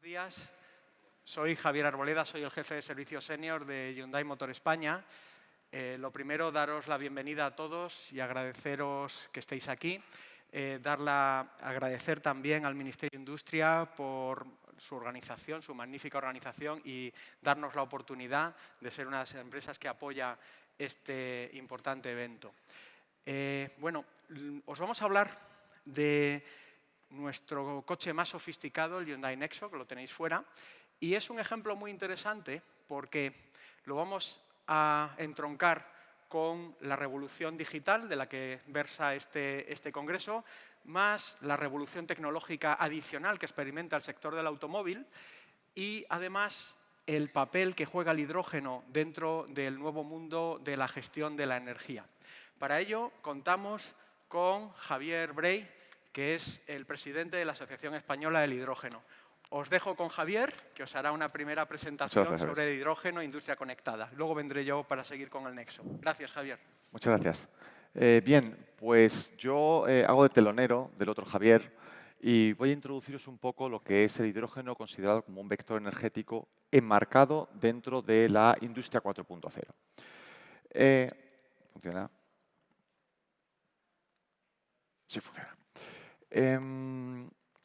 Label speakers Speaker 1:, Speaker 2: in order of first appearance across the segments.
Speaker 1: días. Soy Javier Arboleda, soy el jefe de servicio senior de Hyundai Motor España. Lo primero, daros la bienvenida a todos y agradeceros que estéis aquí. Agradecer también al Ministerio de Industria por su organización, su magnífica organización y darnos la oportunidad de ser una de las empresas que apoya este importante evento. Os vamos a hablar de nuestro coche más sofisticado, el Hyundai Nexo, que lo tenéis fuera, y es un ejemplo muy interesante porque lo vamos a entroncar con la revolución digital de la que versa este congreso, más la revolución tecnológica adicional que experimenta el sector del automóvil y, además, el papel que juega el hidrógeno dentro del nuevo mundo de la gestión de la energía. Para ello, contamos con Javier Bray, que es el presidente de la Asociación Española del Hidrógeno. Os dejo con Javier, que os hará una primera presentación sobre el hidrógeno e industria conectada. Luego vendré yo para seguir con el Nexo. Gracias, Javier.
Speaker 2: Muchas gracias. Bien, pues yo hago de telonero del otro Javier y voy a introduciros un poco lo que es el hidrógeno considerado como un vector energético enmarcado dentro de la industria 4.0. ¿Funciona? Sí, funciona.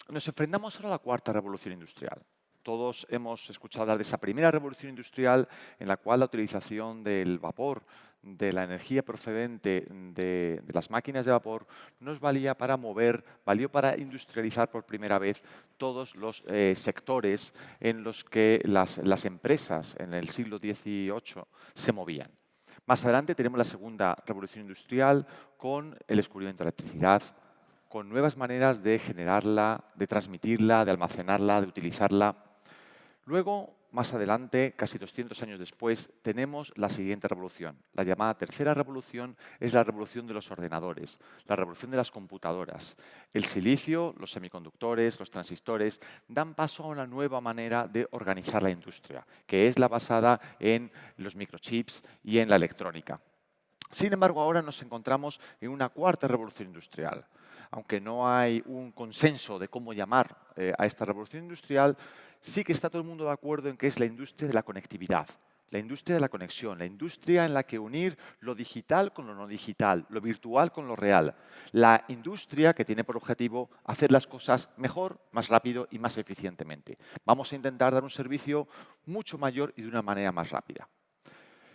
Speaker 2: Nos enfrentamos ahora a la cuarta revolución industrial. Todos hemos escuchado hablar de esa primera revolución industrial en la cual la utilización del vapor, de la energía procedente de las máquinas de vapor, nos valía para valió para industrializar por primera vez todos los sectores en los que las empresas en el siglo XVIII se movían. Más adelante tenemos la segunda revolución industrial con el descubrimiento de la electricidad, con nuevas maneras de generarla, de transmitirla, de almacenarla, de utilizarla. Luego, más adelante, casi 200 años después, tenemos la siguiente revolución. La llamada tercera revolución es la revolución de los ordenadores, la revolución de las computadoras. El silicio, los semiconductores, los transistores dan paso a una nueva manera de organizar la industria, que es la basada en los microchips y en la electrónica. Sin embargo, ahora nos encontramos en una cuarta revolución industrial. Aunque no hay un consenso de cómo llamar a esta revolución industrial, sí que está todo el mundo de acuerdo en que es la industria de la conectividad, la industria de la conexión, la industria en la que unir lo digital con lo no digital, lo virtual con lo real. La industria que tiene por objetivo hacer las cosas mejor, más rápido y más eficientemente. Vamos a intentar dar un servicio mucho mayor y de una manera más rápida.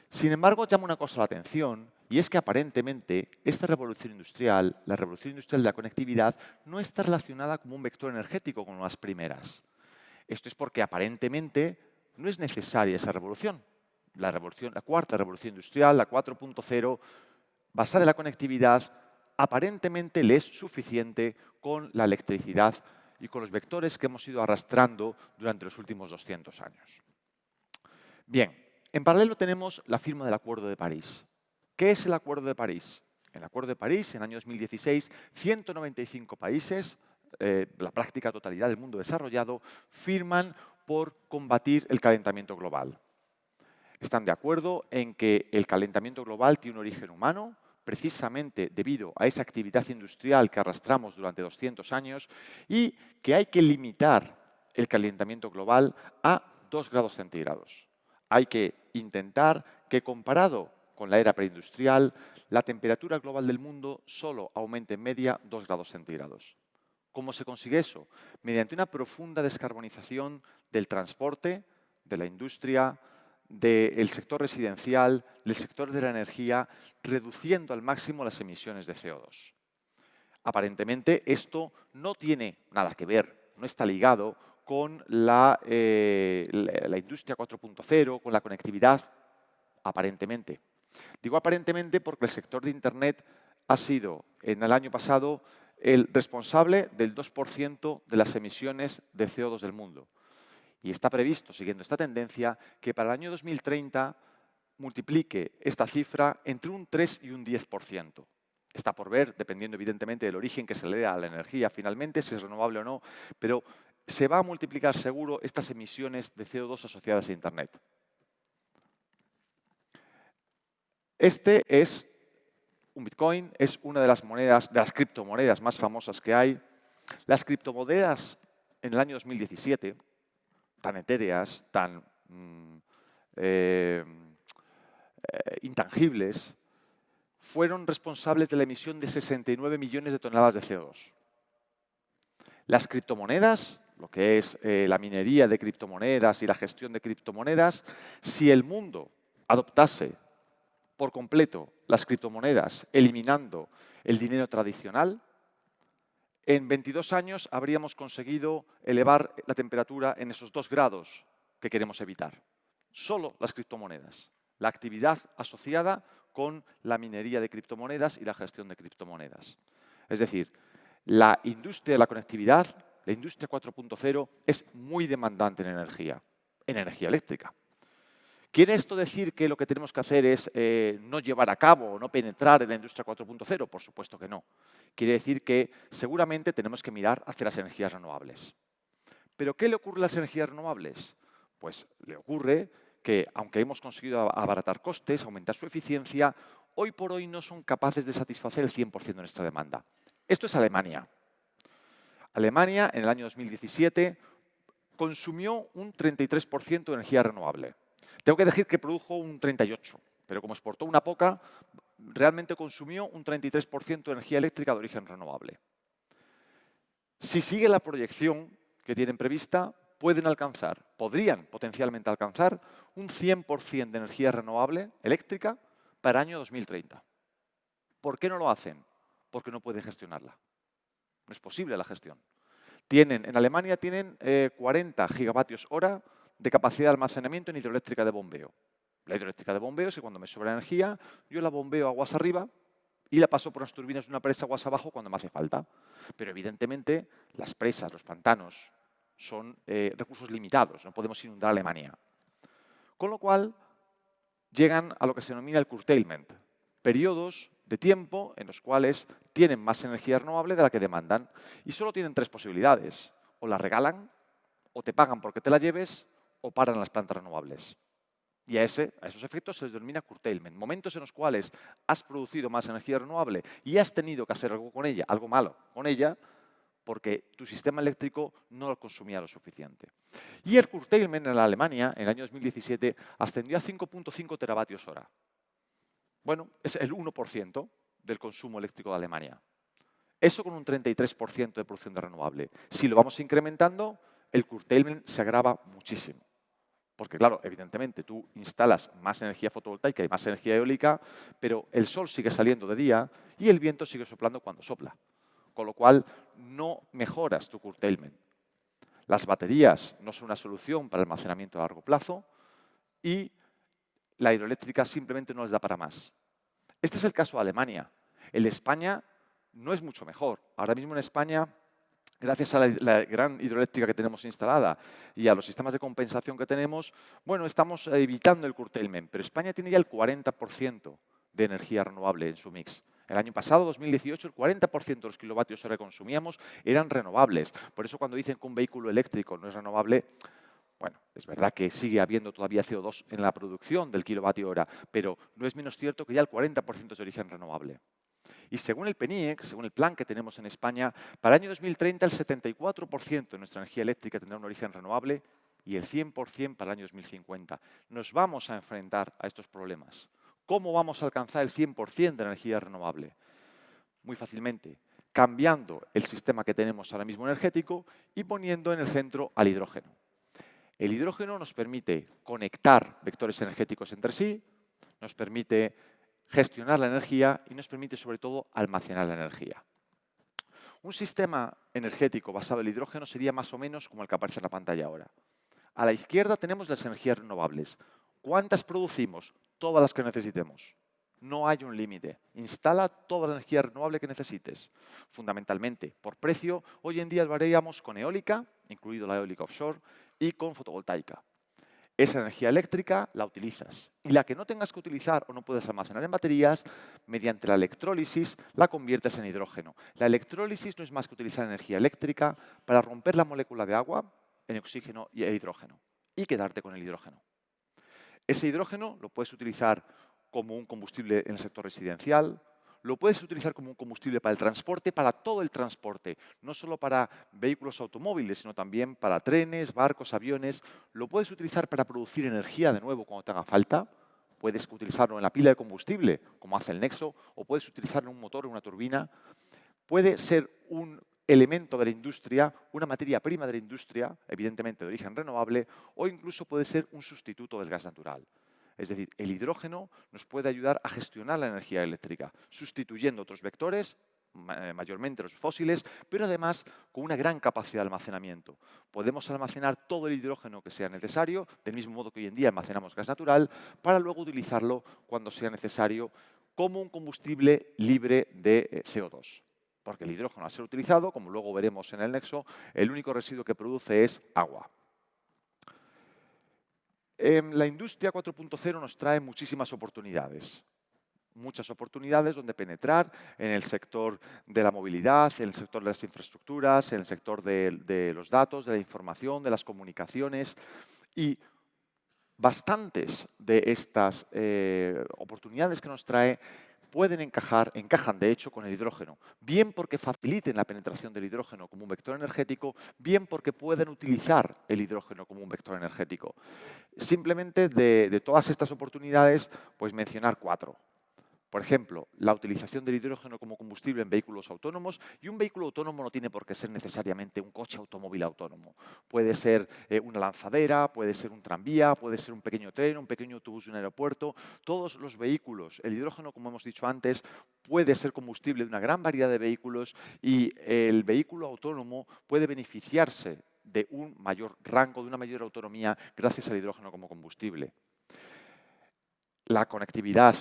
Speaker 2: Sin embargo, llama una cosa la atención, y es que aparentemente esta revolución industrial, la revolución industrial de la conectividad, no está relacionada como un vector energético con las primeras. Esto es porque aparentemente no es necesaria esa revolución. La cuarta revolución industrial, la 4.0, basada en la conectividad, aparentemente le es suficiente con la electricidad y con los vectores que hemos ido arrastrando durante los últimos 200 años. Bien. En paralelo tenemos la firma del Acuerdo de París. ¿Qué es el Acuerdo de París? El Acuerdo de París, en el año 2016, 195 países, la práctica totalidad del mundo desarrollado, firman por combatir el calentamiento global. Están de acuerdo en que el calentamiento global tiene un origen humano, precisamente debido a esa actividad industrial que arrastramos durante 200 años, y que hay que limitar el calentamiento global a 2 grados centígrados. Hay que intentar que, comparado con la era preindustrial, la temperatura global del mundo solo aumente en media 2 grados centígrados. ¿Cómo se consigue eso? Mediante una profunda descarbonización del transporte, de la industria, del sector residencial, del sector de la energía, reduciendo al máximo las emisiones de CO2. Aparentemente, esto no tiene nada que ver, no está ligado con la industria 4.0, con la conectividad, aparentemente. Digo aparentemente porque el sector de Internet ha sido, en el año pasado, el responsable del 2% de las emisiones de CO2 del mundo. Y está previsto, siguiendo esta tendencia, que para el año 2030 multiplique esta cifra entre un 3 y un 10%. Está por ver, dependiendo evidentemente del origen que se le dé a la energía finalmente, si es renovable o no, pero se va a multiplicar seguro estas emisiones de CO2 asociadas a Internet. Este es un Bitcoin, es una de las monedas, de las criptomonedas más famosas que hay. Las criptomonedas en el año 2017 tan etéreas, tan intangibles, fueron responsables de la emisión de 69 millones de toneladas de CO2. Las criptomonedas, lo que es la minería de criptomonedas y la gestión de criptomonedas, si el mundo adoptase por completo las criptomonedas, eliminando el dinero tradicional, en 22 años habríamos conseguido elevar la temperatura en esos 2 grados que queremos evitar. Solo las criptomonedas, la actividad asociada con la minería de criptomonedas y la gestión de criptomonedas. Es decir, la industria de la conectividad, la industria 4.0, es muy demandante en energía eléctrica. ¿Quiere esto decir que lo que tenemos que hacer es no llevar a cabo o no penetrar en la industria 4.0? Por supuesto que no. Quiere decir que seguramente tenemos que mirar hacia las energías renovables. ¿Pero qué le ocurre a las energías renovables? Pues le ocurre que, aunque hemos conseguido abaratar costes, aumentar su eficiencia, hoy por hoy no son capaces de satisfacer el 100% de nuestra demanda. Esto es Alemania. Alemania, en el año 2017, consumió un 33% de energía renovable. Tengo que decir que produjo un 38%, pero como exportó una poca, realmente consumió un 33% de energía eléctrica de origen renovable. Si sigue la proyección que tienen prevista, podrían potencialmente alcanzar un 100% de energía renovable eléctrica para el año 2030. ¿Por qué no lo hacen? Porque no pueden gestionarla. No es posible la gestión. En Alemania tienen 40 gigavatios hora de capacidad de almacenamiento en hidroeléctrica de bombeo. La hidroeléctrica de bombeo es que cuando me sobra energía, yo la bombeo aguas arriba y la paso por las turbinas de una presa aguas abajo cuando me hace falta. Pero evidentemente las presas, los pantanos, son recursos limitados, no podemos inundar Alemania. Con lo cual, llegan a lo que se denomina el curtailment, periodos de tiempo en los cuales tienen más energía renovable de la que demandan. Y solo tienen 3 posibilidades. O la regalan, o te pagan porque te la lleves, o paran las plantas renovables. Y a esos efectos se les denomina curtailment. Momentos en los cuales has producido más energía renovable y has tenido que hacer algo con ella, algo malo con ella, porque tu sistema eléctrico no lo consumía lo suficiente. Y el curtailment en Alemania, en el año 2017, ascendió a 5.5 teravatios hora. Bueno, es el 1% del consumo eléctrico de Alemania. Eso con un 33% de producción de renovable. Si lo vamos incrementando, el curtailment se agrava muchísimo. Porque, claro, evidentemente tú instalas más energía fotovoltaica y más energía eólica, pero el sol sigue saliendo de día y el viento sigue soplando cuando sopla. Con lo cual, no mejoras tu curtailment. Las baterías no son una solución para el almacenamiento a largo plazo y la hidroeléctrica simplemente no les da para más. Este es el caso de Alemania. El de España no es mucho mejor. Ahora mismo en España, gracias a la gran hidroeléctrica que tenemos instalada y a los sistemas de compensación que tenemos, bueno, estamos evitando el curtailment, pero España tiene ya el 40% de energía renovable en su mix. El año pasado, 2018, el 40% de los kilovatios hora que consumíamos eran renovables. Por eso cuando dicen que un vehículo eléctrico no es renovable, bueno, es verdad que sigue habiendo todavía CO2 en la producción del kilovatio hora, pero no es menos cierto que ya el 40% es de origen renovable. Y según el PNIEC, según el plan que tenemos en España, para el año 2030 el 74% de nuestra energía eléctrica tendrá un origen renovable y el 100% para el año 2050. Nos vamos a enfrentar a estos problemas. ¿Cómo vamos a alcanzar el 100% de energía renovable? Muy fácilmente, cambiando el sistema que tenemos ahora mismo energético y poniendo en el centro al hidrógeno. El hidrógeno nos permite conectar vectores energéticos entre sí, nos permite gestionar la energía y nos permite, sobre todo, almacenar la energía. Un sistema energético basado en el hidrógeno sería más o menos como el que aparece en la pantalla ahora. A la izquierda tenemos las energías renovables. ¿Cuántas producimos? Todas las que necesitemos. No hay un límite. Instala toda la energía renovable que necesites. Fundamentalmente, por precio, hoy en día lo haríamos con eólica, incluido la eólica offshore, y con fotovoltaica. Esa energía eléctrica la utilizas. Y la que no tengas que utilizar o no puedes almacenar en baterías, mediante la electrólisis la conviertes en hidrógeno. La electrólisis no es más que utilizar energía eléctrica para romper la molécula de agua en oxígeno e hidrógeno y quedarte con el hidrógeno. Ese hidrógeno lo puedes utilizar como un combustible en el sector residencial, lo puedes utilizar como un combustible para el transporte, para todo el transporte, no solo para vehículos automóviles, sino también para trenes, barcos, aviones. Lo puedes utilizar para producir energía de nuevo cuando te haga falta. Puedes utilizarlo en la pila de combustible, como hace el Nexo, o puedes utilizarlo en un motor o una turbina. Puede ser un elemento de la industria, una materia prima de la industria, evidentemente de origen renovable, o incluso puede ser un sustituto del gas natural. Es decir, el hidrógeno nos puede ayudar a gestionar la energía eléctrica, sustituyendo otros vectores, mayormente los fósiles, pero además con una gran capacidad de almacenamiento. Podemos almacenar todo el hidrógeno que sea necesario, del mismo modo que hoy en día almacenamos gas natural, para luego utilizarlo cuando sea necesario como un combustible libre de CO2. Porque el hidrógeno, al ser utilizado, como luego veremos en el Nexo, el único residuo que produce es agua. La industria 4.0 nos trae muchísimas oportunidades. Muchas oportunidades donde penetrar en el sector de la movilidad, en el sector de las infraestructuras, en el sector de los datos, de la información, de las comunicaciones. Y bastantes de estas oportunidades que nos trae encajan de hecho con el hidrógeno, bien porque faciliten la penetración del hidrógeno como un vector energético, bien porque pueden utilizar el hidrógeno como un vector energético. Simplemente de todas estas oportunidades, pues mencionar 4. Por ejemplo, la utilización del hidrógeno como combustible en vehículos autónomos. Y un vehículo autónomo no tiene por qué ser necesariamente un coche automóvil autónomo. Puede ser una lanzadera, puede ser un tranvía, puede ser un pequeño tren, un pequeño autobús de un aeropuerto. Todos los vehículos, el hidrógeno, como hemos dicho antes, puede ser combustible de una gran variedad de vehículos y el vehículo autónomo puede beneficiarse de un mayor rango, de una mayor autonomía gracias al hidrógeno como combustible. La conectividad.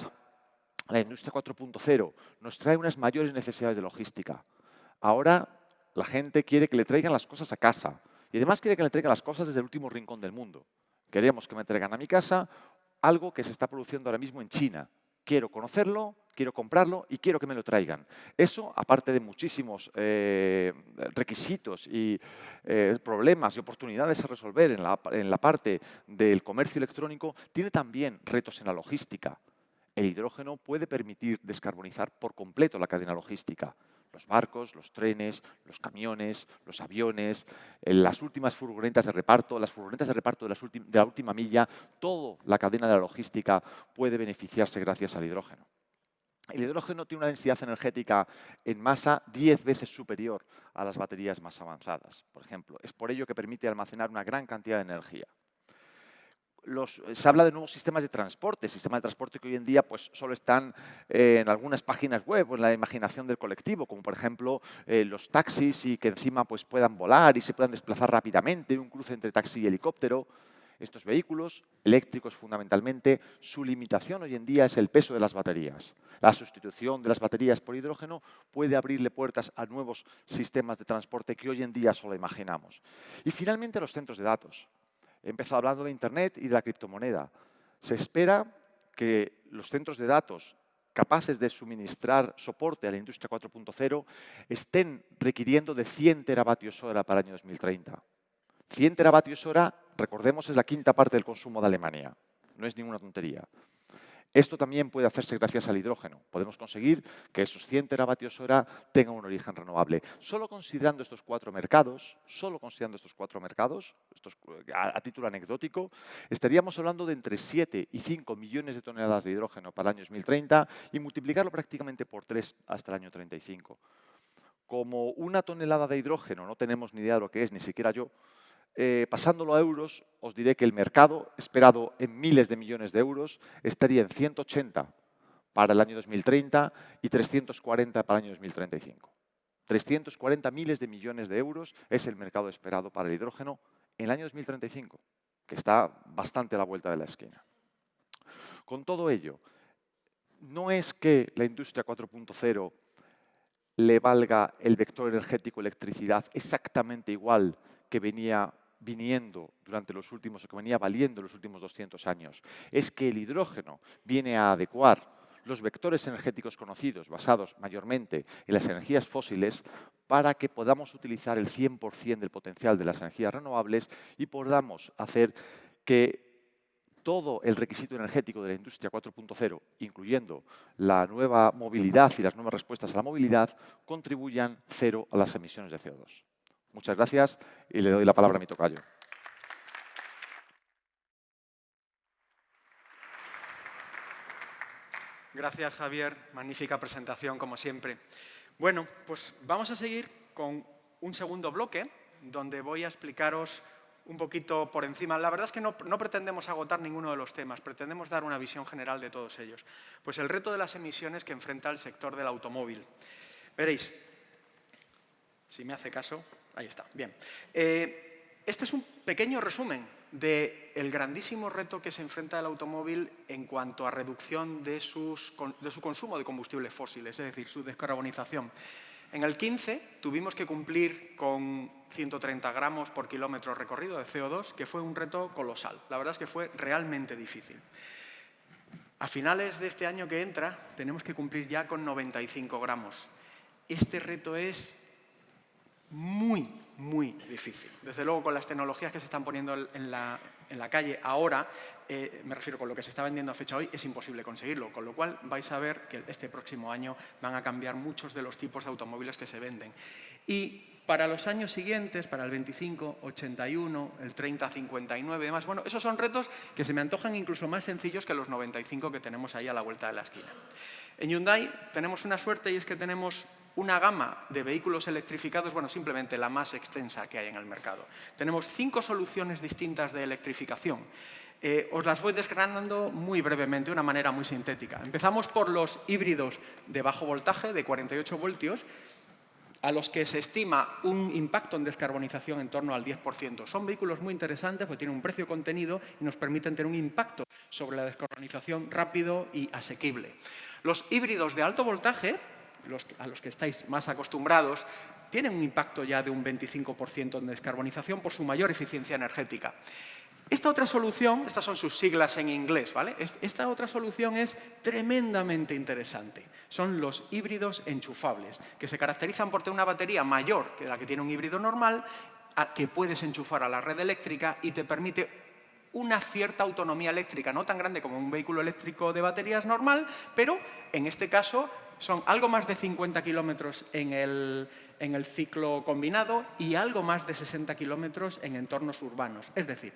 Speaker 2: La industria 4.0 nos trae unas mayores necesidades de logística. Ahora la gente quiere que le traigan las cosas a casa y además quiere que le traigan las cosas desde el último rincón del mundo. Queremos que me traigan a mi casa algo que se está produciendo ahora mismo en China. Quiero conocerlo, quiero comprarlo y quiero que me lo traigan. Eso, aparte de muchísimos requisitos y problemas y oportunidades a resolver en la parte del comercio electrónico, tiene también retos en la logística. El hidrógeno puede permitir descarbonizar por completo la cadena logística. Los barcos, los trenes, los camiones, los aviones, las últimas furgonetas de reparto, las furgonetas de reparto de la última milla, toda la cadena de la logística puede beneficiarse gracias al hidrógeno. El hidrógeno tiene una densidad energética en masa 10 veces superior a las baterías más avanzadas, por ejemplo. Es por ello que permite almacenar una gran cantidad de energía. Se habla de nuevos sistemas de transporte que hoy en día pues, solo están en algunas páginas web o en la imaginación del colectivo, como por ejemplo los taxis y que encima pues, puedan volar y se puedan desplazar rápidamente, un cruce entre taxi y helicóptero. Estos vehículos, eléctricos fundamentalmente, su limitación hoy en día es el peso de las baterías. La sustitución de las baterías por hidrógeno puede abrirle puertas a nuevos sistemas de transporte que hoy en día solo imaginamos. Y finalmente los centros de datos. He empezado hablando de Internet y de la criptomoneda. Se espera que los centros de datos capaces de suministrar soporte a la industria 4.0 estén requiriendo de 100 teravatios hora para el año 2030. 100 teravatios hora, recordemos, es la quinta parte del consumo de Alemania. No es ninguna tontería. Esto también puede hacerse gracias al hidrógeno. Podemos conseguir que esos 100 teravatios hora tengan un origen renovable. Solo considerando estos cuatro mercados, a título anecdótico, estaríamos hablando de entre 7 y 5 millones de toneladas de hidrógeno para el año 2030 y multiplicarlo prácticamente por 3 hasta el año 35. Como una tonelada de hidrógeno no tenemos ni idea de lo que es, ni siquiera yo, pasándolo a euros, os diré que el mercado, esperado en miles de millones de euros, estaría en 180 para el año 2030 y 340 para el año 2035. 340 miles de millones de euros es el mercado esperado para el hidrógeno en el año 2035, que está bastante a la vuelta de la esquina. Con todo ello, no es que la industria 4.0 le valga el vector energético electricidad exactamente igual que venía valiendo los últimos 200 años. Es que el hidrógeno viene a adecuar los vectores energéticos conocidos, basados mayormente en las energías fósiles, para que podamos utilizar el 100% del potencial de las energías renovables y podamos hacer que todo el requisito energético de la industria 4.0, incluyendo la nueva movilidad y las nuevas respuestas a la movilidad, contribuyan cero a las emisiones de CO2. Muchas gracias y le doy la palabra a mi tocayo.
Speaker 1: Gracias, Javier. Magnífica presentación, como siempre. Bueno, pues vamos a seguir con un segundo bloque, donde voy a explicaros un poquito por encima. La verdad es que no pretendemos agotar ninguno de los temas, pretendemos dar una visión general de todos ellos. Pues el reto de las emisiones que enfrenta el sector del automóvil. Veréis, si me hace caso, ahí está, bien. Este es un pequeño resumen del grandísimo reto que se enfrenta el automóvil en cuanto a reducción de su consumo de combustibles fósiles, es decir, su descarbonización. En el 15 tuvimos que cumplir con 130 gramos por kilómetro recorrido de CO2, que fue un reto colosal. La verdad es que fue realmente difícil. A finales de este año que entra, tenemos que cumplir ya con 95 gramos. Este reto es muy difícil. Desde luego, con las tecnologías que se están poniendo en la calle ahora, me refiero con lo que se está vendiendo a fecha hoy, es imposible conseguirlo. Con lo cual, vais a ver que este próximo año van a cambiar muchos de los tipos de automóviles que se venden. Y para los años siguientes, para el 25, 81, el 30, 59 y demás, bueno, esos son retos que se me antojan incluso más sencillos que los 95 que tenemos ahí a la vuelta de la esquina. En Hyundai tenemos una suerte y es que tenemos una gama de vehículos electrificados, bueno, simplemente la más extensa que hay en el mercado. Tenemos 5 soluciones distintas de electrificación. Os las voy desgranando muy brevemente, de una manera muy sintética. Empezamos por los híbridos de bajo voltaje, de 48 voltios, a los que se estima un impacto en descarbonización en torno al 10%. Son vehículos muy interesantes porque tienen un precio contenido y nos permiten tener un impacto sobre la descarbonización rápido y asequible. Los híbridos de alto voltaje, a los que estáis más acostumbrados, tienen un impacto ya de un 25% en descarbonización por su mayor eficiencia energética. Esta otra solución, estas son sus siglas en inglés, ¿vale? Esta otra solución es tremendamente interesante. Son los híbridos enchufables, que se caracterizan por tener una batería mayor que la que tiene un híbrido normal, que puedes enchufar a la red eléctrica y te permite una cierta autonomía eléctrica, no tan grande como un vehículo eléctrico de baterías normal, pero en este caso son algo más de 50 kilómetros en el ciclo combinado y algo más de 60 kilómetros en entornos urbanos. Es decir,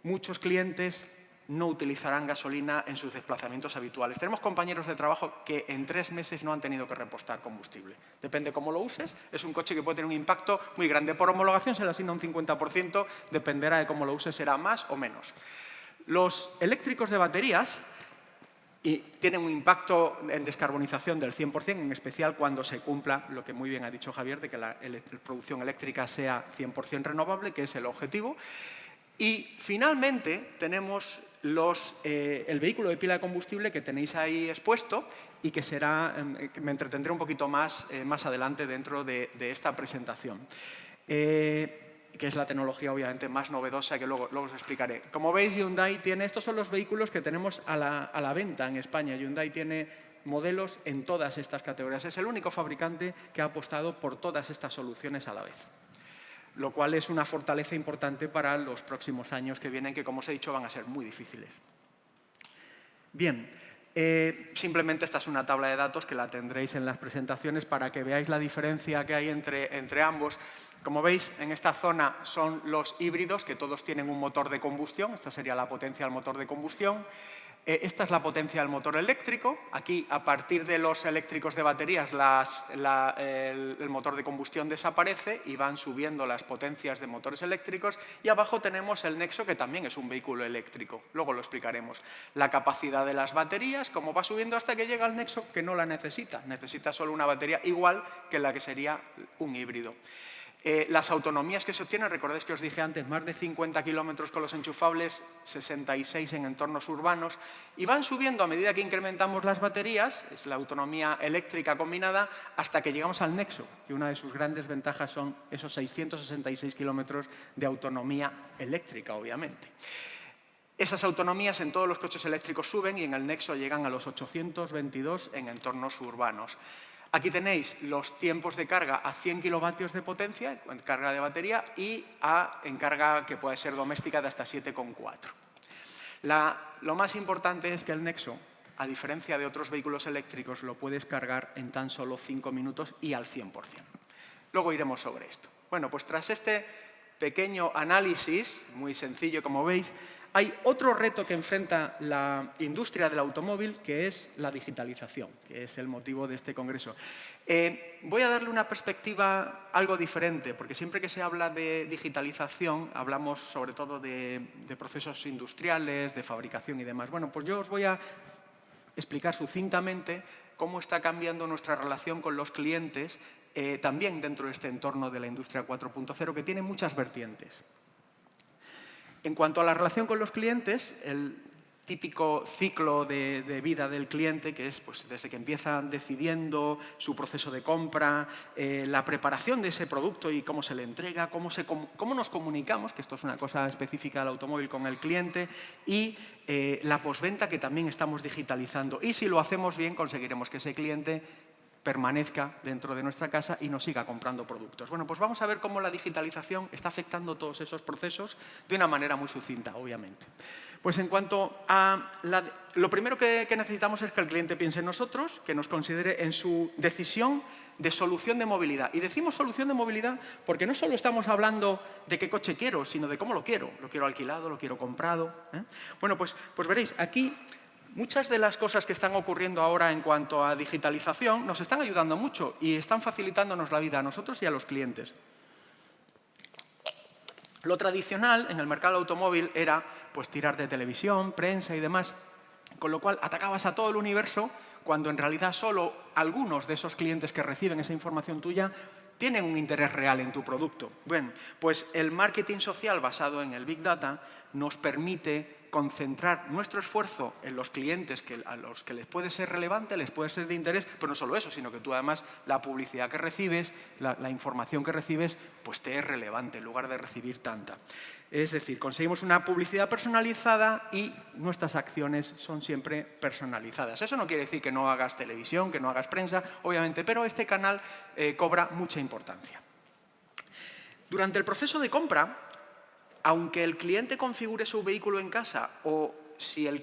Speaker 1: muchos clientes no utilizarán gasolina en sus desplazamientos habituales. Tenemos compañeros de trabajo que en 3 meses no han tenido que repostar combustible. Depende cómo lo uses, es un coche que puede tener un impacto muy grande. Por homologación se le asigna un 50%, dependerá de cómo lo uses, será más o menos. Los eléctricos de baterías tienen un impacto en descarbonización del 100%, en especial cuando se cumpla lo que muy bien ha dicho Javier, de que la producción eléctrica sea 100% renovable, que es el objetivo. Y finalmente tenemos el vehículo de pila de combustible que tenéis ahí expuesto y que me entretendré un poquito más adelante dentro de esta presentación. Que es la tecnología obviamente más novedosa que luego os explicaré. Como veis, Hyundai tiene, estos son los vehículos que tenemos a la venta en España. Hyundai tiene modelos en todas estas categorías. Es el único fabricante que ha apostado por todas estas soluciones a la vez, lo cual es una fortaleza importante para los próximos años que vienen, que, como os he dicho, van a ser muy difíciles. Bien, simplemente esta es una tabla de datos que la tendréis en las presentaciones para que veáis la diferencia que hay entre ambos. Como veis, en esta zona son los híbridos, que todos tienen un motor de combustión. Esta sería la potencia del motor de combustión. Esta es la potencia del motor eléctrico. Aquí, a partir de los eléctricos de baterías, el motor de combustión desaparece y van subiendo las potencias de motores eléctricos. Y abajo tenemos el Nexo, que también es un vehículo eléctrico. Luego lo explicaremos. La capacidad de las baterías, como va subiendo hasta que llega al Nexo, que no la necesita. Necesita solo una batería igual que la que sería un híbrido. Las autonomías que se obtienen, recordáis que os dije antes, más de 50 kilómetros con los enchufables, 66 en entornos urbanos, y van subiendo a medida que incrementamos las baterías, es la autonomía eléctrica combinada, hasta que llegamos al Nexo, que una de sus grandes ventajas son esos 666 kilómetros de autonomía eléctrica, obviamente. Esas autonomías en todos los coches eléctricos suben y en el Nexo llegan a los 822 en entornos urbanos. Aquí tenéis los tiempos de carga a 100 kilovatios de potencia, en carga de batería, y en carga que puede ser doméstica de hasta 7,4. Lo más importante es que el Nexo, a diferencia de otros vehículos eléctricos, lo puedes cargar en tan solo 5 minutos y al 100%. Luego iremos sobre esto. Bueno, pues tras este pequeño análisis, muy sencillo como veis, hay otro reto que enfrenta la industria del automóvil, que es la digitalización, que es el motivo de este congreso. Voy a darle una perspectiva algo diferente, porque siempre que se habla de digitalización, hablamos sobre todo de procesos industriales, de fabricación y demás. Bueno, pues yo os voy a explicar sucintamente cómo está cambiando nuestra relación con los clientes, también dentro de este entorno de la industria 4.0, que tiene muchas vertientes. En cuanto a la relación con los clientes, el típico ciclo de vida del cliente, que es pues, desde que empieza decidiendo su proceso de compra, la preparación de ese producto y cómo se le entrega, cómo nos comunicamos, que esto es una cosa específica del automóvil con el cliente, y la postventa, que también estamos digitalizando. Y si lo hacemos bien, conseguiremos que ese cliente permanezca dentro de nuestra casa y nos siga comprando productos. Bueno, pues vamos a ver cómo la digitalización está afectando todos esos procesos de una manera muy sucinta, obviamente. Pues en cuanto a lo primero que necesitamos es que el cliente piense en nosotros, que nos considere en su decisión de solución de movilidad. Y decimos solución de movilidad porque no solo estamos hablando de qué coche quiero, sino de cómo lo quiero. Lo quiero alquilado, lo quiero comprado. Bueno, pues veréis, aquí muchas de las cosas que están ocurriendo ahora en cuanto a digitalización nos están ayudando mucho y están facilitándonos la vida a nosotros y a los clientes. Lo tradicional en el mercado automóvil era pues, tirar de televisión, prensa y demás, con lo cual atacabas a todo el universo cuando en realidad solo algunos de esos clientes que reciben esa información tuya tienen un interés real en tu producto. Bueno, pues el marketing social basado en el Big Data nos permite concentrar nuestro esfuerzo en los clientes a los que les puede ser relevante, les puede ser de interés, pero no solo eso, sino que tú además la publicidad que recibes, la información que recibes, pues te es relevante en lugar de recibir tanta. Es decir, conseguimos una publicidad personalizada y nuestras acciones son siempre personalizadas. Eso no quiere decir que no hagas televisión, que no hagas prensa, obviamente, pero este canal cobra mucha importancia. Durante el proceso de compra, aunque el cliente configure su vehículo en casa o si el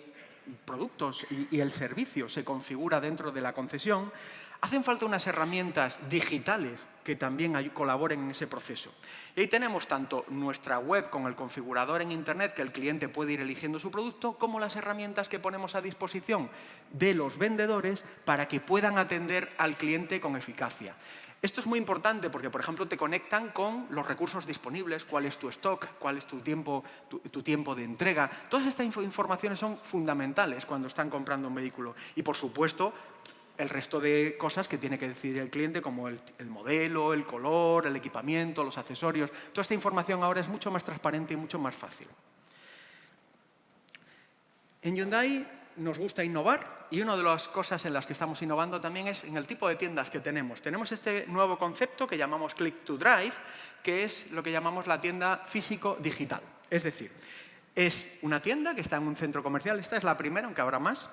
Speaker 1: producto y el servicio se configura dentro de la concesión, hacen falta unas herramientas digitales que también colaboren en ese proceso. Y ahí tenemos tanto nuestra web con el configurador en Internet, que el cliente puede ir eligiendo su producto, como las herramientas que ponemos a disposición de los vendedores para que puedan atender al cliente con eficacia. Esto es muy importante porque, por ejemplo, te conectan con los recursos disponibles, cuál es tu stock, cuál es tu tiempo de entrega. Todas estas informaciones son fundamentales cuando están comprando un vehículo. Y, por supuesto, el resto de cosas que tiene que decidir el cliente, como el modelo, el color, el equipamiento, los accesorios. Toda esta información ahora es mucho más transparente y mucho más fácil. En Hyundai nos gusta innovar y una de las cosas en las que estamos innovando también es en el tipo de tiendas que tenemos. Tenemos este nuevo concepto que llamamos Click to Drive, que es lo que llamamos la tienda físico-digital. Es decir, es una tienda que está en un centro comercial, esta es la primera, aunque habrá más,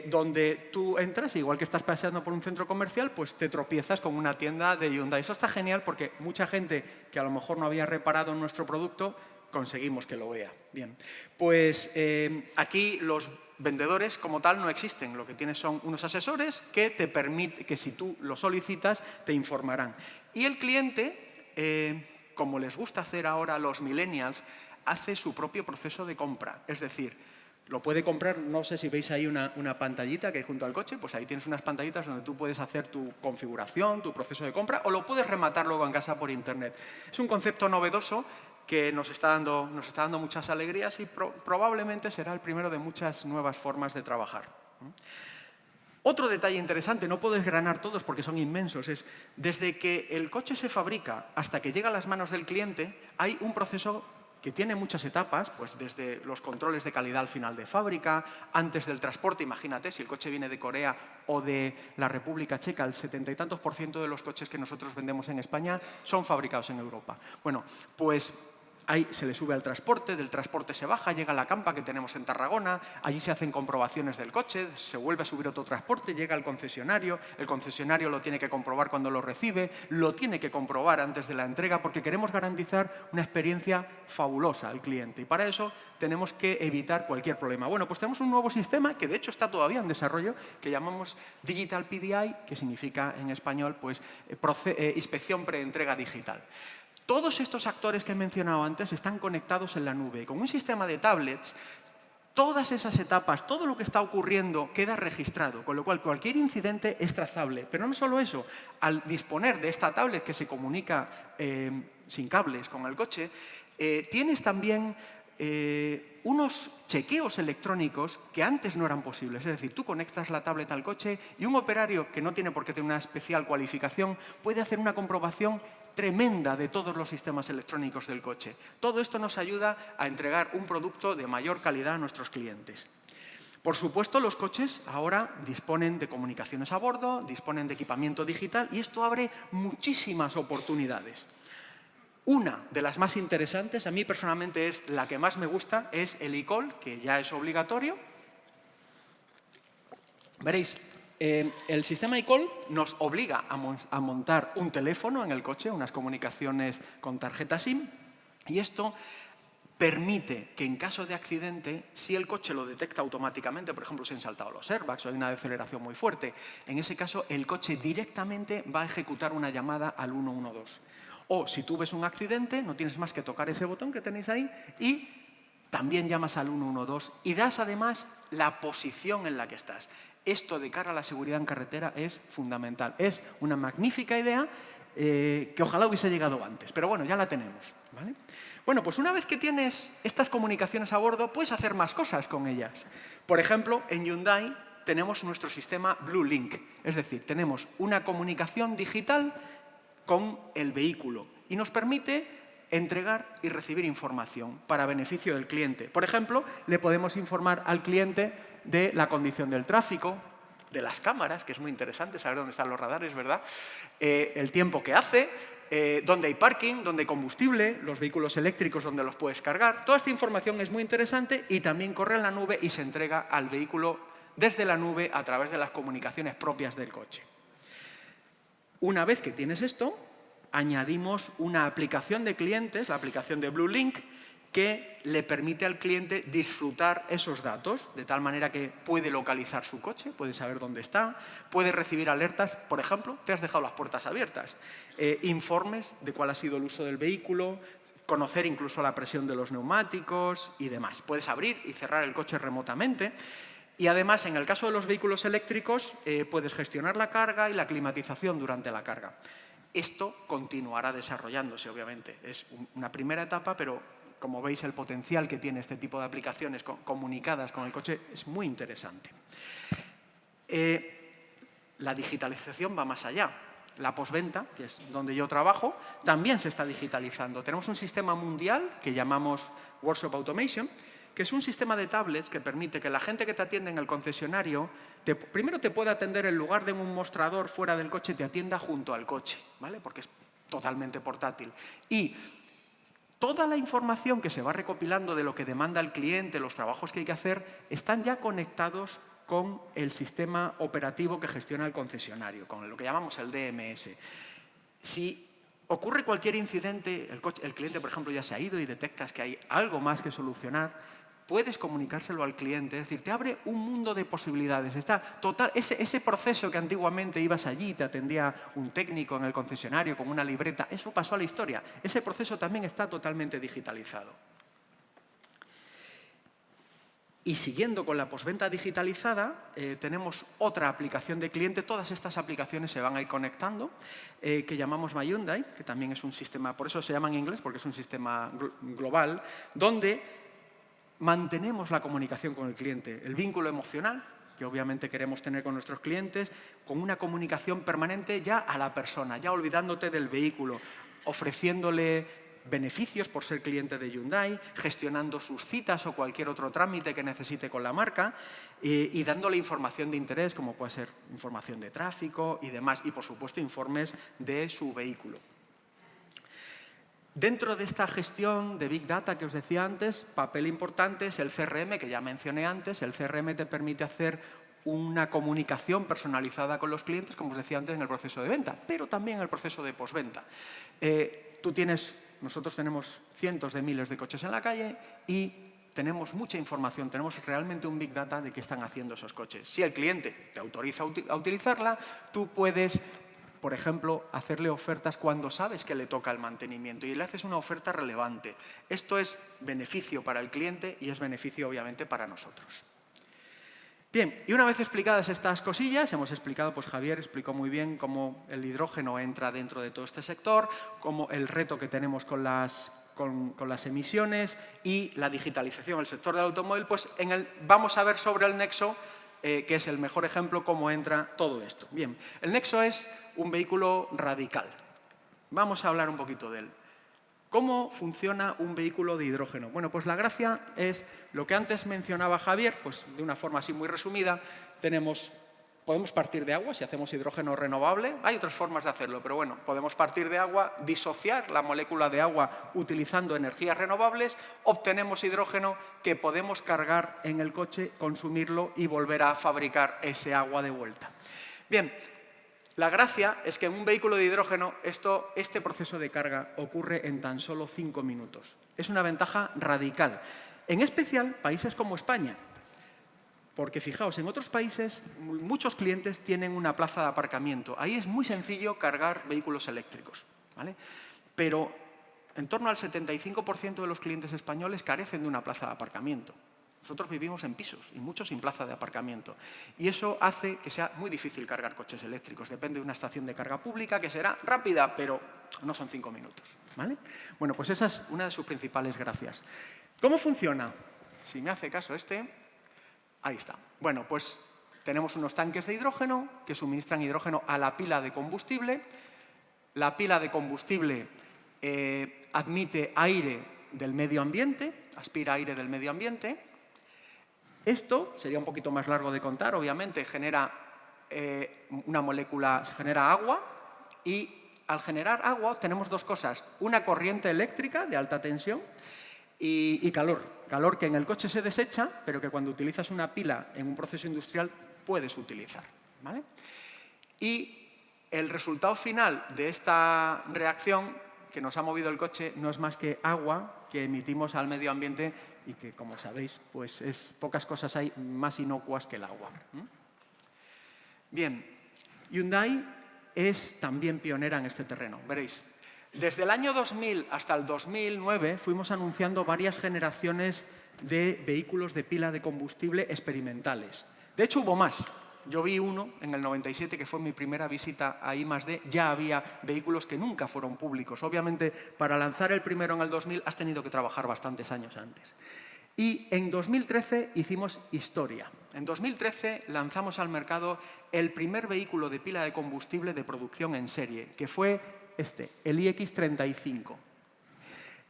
Speaker 1: donde tú entras, igual que estás paseando por un centro comercial, pues te tropiezas con una tienda de Hyundai. Eso está genial porque mucha gente que a lo mejor no había reparado en nuestro producto, conseguimos que lo vea. Bien, pues aquí los vendedores como tal no existen. Lo que tienes son unos asesores que te permiten, que si tú lo solicitas, te informarán. Y el cliente, como les gusta hacer ahora a los millennials, hace su propio proceso de compra. Es decir, lo puede comprar, no sé si veis ahí una pantallita que hay junto al coche, pues ahí tienes unas pantallitas donde tú puedes hacer tu configuración, tu proceso de compra, o lo puedes rematar luego en casa por Internet. Es un concepto novedoso que nos está dando muchas alegrías y probablemente será el primero de muchas nuevas formas de trabajar. Otro detalle interesante, no puedo desgranar todos porque son inmensos, es desde que el coche se fabrica hasta que llega a las manos del cliente, hay un proceso que tiene muchas etapas, pues desde los controles de calidad al final de fábrica, antes del transporte, imagínate, si el coche viene de Corea o de la República Checa, el 70 y tantos % de los coches que nosotros vendemos en España son fabricados en Europa. Bueno, pues ahí se le sube al transporte, del transporte se baja, llega a la campa que tenemos en Tarragona, allí se hacen comprobaciones del coche, se vuelve a subir otro transporte, llega al concesionario, el concesionario lo tiene que comprobar cuando lo recibe, lo tiene que comprobar antes de la entrega, porque queremos garantizar una experiencia fabulosa al cliente. Y para eso tenemos que evitar cualquier problema. Bueno, pues tenemos un nuevo sistema que de hecho está todavía en desarrollo, que llamamos Digital PDI, que significa en español pues, inspección preentrega digital. Todos estos actores que he mencionado antes están conectados en la nube. Con un sistema de tablets, todas esas etapas, todo lo que está ocurriendo queda registrado, con lo cual cualquier incidente es trazable. Pero no solo eso, al disponer de esta tablet que se comunica sin cables con el coche, tienes también unos chequeos electrónicos que antes no eran posibles. Es decir, tú conectas la tablet al coche y un operario que no tiene por qué tener una especial cualificación puede hacer una comprobación tremenda de todos los sistemas electrónicos del coche. Todo esto nos ayuda a entregar un producto de mayor calidad a nuestros clientes. Por supuesto, los coches ahora disponen de comunicaciones a bordo, disponen de equipamiento digital y esto abre muchísimas oportunidades. Una de las más interesantes, a mí personalmente es la que más me gusta, es el eCall, que ya es obligatorio. Veréis, el sistema eCall nos obliga a montar un teléfono en el coche, unas comunicaciones con tarjeta SIM, y esto permite que en caso de accidente, si el coche lo detecta automáticamente, por ejemplo, si han saltado los airbags o hay una deceleración muy fuerte, en ese caso el coche directamente va a ejecutar una llamada al 112. O si tú ves un accidente, no tienes más que tocar ese botón que tenéis ahí y también llamas al 112 y das además la posición en la que estás. Esto de cara a la seguridad en carretera es fundamental. Es una magnífica idea que ojalá hubiese llegado antes, pero bueno, ya la tenemos, ¿vale? Bueno, pues una vez que tienes estas comunicaciones a bordo, puedes hacer más cosas con ellas. Por ejemplo, en Hyundai tenemos nuestro sistema Blue Link, es decir, tenemos una comunicación digital con el vehículo y nos permite entregar y recibir información para beneficio del cliente. Por ejemplo, le podemos informar al cliente de la condición del tráfico, de las cámaras, que es muy interesante saber dónde están los radares, ¿verdad? El tiempo que hace, dónde hay parking, dónde hay combustible, los vehículos eléctricos, dónde los puedes cargar. Toda esta información es muy interesante y también corre en la nube y se entrega al vehículo desde la nube a través de las comunicaciones propias del coche. Una vez que tienes esto, añadimos una aplicación de clientes, la aplicación de Blue Link, que le permite al cliente disfrutar esos datos, de tal manera que puede localizar su coche, puede saber dónde está, puede recibir alertas, por ejemplo, te has dejado las puertas abiertas, informes de cuál ha sido el uso del vehículo, conocer incluso la presión de los neumáticos y demás. Puedes abrir y cerrar el coche remotamente. Y además, en el caso de los vehículos eléctricos, puedes gestionar la carga y la climatización durante la carga. Esto continuará desarrollándose, obviamente. Es una primera etapa, pero como veis, el potencial que tiene este tipo de aplicaciones comunicadas con el coche es muy interesante. La digitalización va más allá. La postventa, que es donde yo trabajo, también se está digitalizando. Tenemos un sistema mundial que llamamos Workshop Automation, que es un sistema de tablets que permite que la gente que te atiende en el concesionario primero te pueda atender en lugar de un mostrador fuera del coche, te atienda junto al coche, ¿vale? Porque es totalmente portátil. Y toda la información que se va recopilando de lo que demanda el cliente, los trabajos que hay que hacer, están ya conectados con el sistema operativo que gestiona el concesionario, con lo que llamamos el DMS. Si ocurre cualquier incidente, el cliente, por ejemplo, ya se ha ido y detectas que hay algo más que solucionar, puedes comunicárselo al cliente, es decir, te abre un mundo de posibilidades. Ese proceso que antiguamente ibas allí y te atendía un técnico en el concesionario con una libreta, eso pasó a la historia. Ese proceso también está totalmente digitalizado. Y siguiendo con la postventa digitalizada, tenemos otra aplicación de cliente. Todas estas aplicaciones se van a ir conectando, que llamamos My Hyundai, que también es un sistema, por eso se llama en inglés, porque es un sistema global, donde mantenemos la comunicación con el cliente, el vínculo emocional, que obviamente queremos tener con nuestros clientes, con una comunicación permanente ya a la persona, ya olvidándote del vehículo, ofreciéndole beneficios por ser cliente de Hyundai, gestionando sus citas o cualquier otro trámite que necesite con la marca y dándole información de interés, como puede ser información de tráfico y demás, y por supuesto informes de su vehículo. Dentro de esta gestión de Big Data que os decía antes, papel importante es el CRM, que ya mencioné antes. El CRM te permite hacer una comunicación personalizada con los clientes, como os decía antes, en el proceso de venta, pero también en el proceso de postventa. Nosotros tenemos cientos de miles de coches en la calle y tenemos mucha información, tenemos realmente un Big Data de qué están haciendo esos coches. Si el cliente te autoriza a utilizarla, tú puedes, por ejemplo, hacerle ofertas cuando sabes que le toca el mantenimiento y le haces una oferta relevante. Esto es beneficio para el cliente y es beneficio, obviamente, para nosotros. Bien, y una vez explicadas estas cosillas, hemos explicado, pues Javier explicó muy bien cómo el hidrógeno entra dentro de todo este sector, cómo el reto que tenemos con las emisiones y la digitalización del sector del automóvil, pues vamos a ver sobre el Nexo, que es el mejor ejemplo, cómo entra todo esto. Bien, el Nexo es un vehículo radical. Vamos a hablar un poquito de él. ¿Cómo funciona un vehículo de hidrógeno? Bueno, pues la gracia es lo que antes mencionaba Javier, pues de una forma así muy resumida, podemos partir de agua si hacemos hidrógeno renovable. Hay otras formas de hacerlo, pero bueno, podemos partir de agua, disociar la molécula de agua utilizando energías renovables, obtenemos hidrógeno que podemos cargar en el coche, consumirlo y volver a fabricar ese agua de vuelta. Bien. La gracia es que en un vehículo de hidrógeno este proceso de carga ocurre en tan solo 5 minutos. Es una ventaja radical. En especial países como España. Porque fijaos, en otros países muchos clientes tienen una plaza de aparcamiento. Ahí es muy sencillo cargar vehículos eléctricos, ¿vale? Pero en torno al 75% de los clientes españoles carecen de una plaza de aparcamiento. Nosotros vivimos en pisos y muchos sin plaza de aparcamiento. Y eso hace que sea muy difícil cargar coches eléctricos. Depende de una estación de carga pública que será rápida, pero no son 5 minutos, ¿vale? Bueno, pues esa es una de sus principales gracias. ¿Cómo funciona? Si me hace caso ahí está. Bueno, pues tenemos unos tanques de hidrógeno que suministran hidrógeno a la pila de combustible. La pila de combustible admite aire del medio ambiente, aspira aire del medio ambiente. Esto sería un poquito más largo de contar, obviamente, genera una molécula, se genera agua y al generar agua tenemos dos cosas, una corriente eléctrica de alta tensión y calor. Calor que en el coche se desecha, pero que cuando utilizas una pila en un proceso industrial puedes utilizar, ¿vale? Y el resultado final de esta reacción que nos ha movido el coche no es más que agua que emitimos al medio ambiente y que, como sabéis, pues pocas cosas hay más inocuas que el agua. Bien, Hyundai es también pionera en este terreno, veréis. Desde el año 2000 hasta el 2009 fuimos anunciando varias generaciones de vehículos de pila de combustible experimentales. De hecho, hubo más. Yo vi uno en el 97, que fue mi primera visita a I+D, ya había vehículos que nunca fueron públicos. Obviamente, para lanzar el primero en el 2000 has tenido que trabajar bastantes años antes. Y en 2013 hicimos historia. En 2013 lanzamos al mercado el primer vehículo de pila de combustible de producción en serie, que fue el iX35.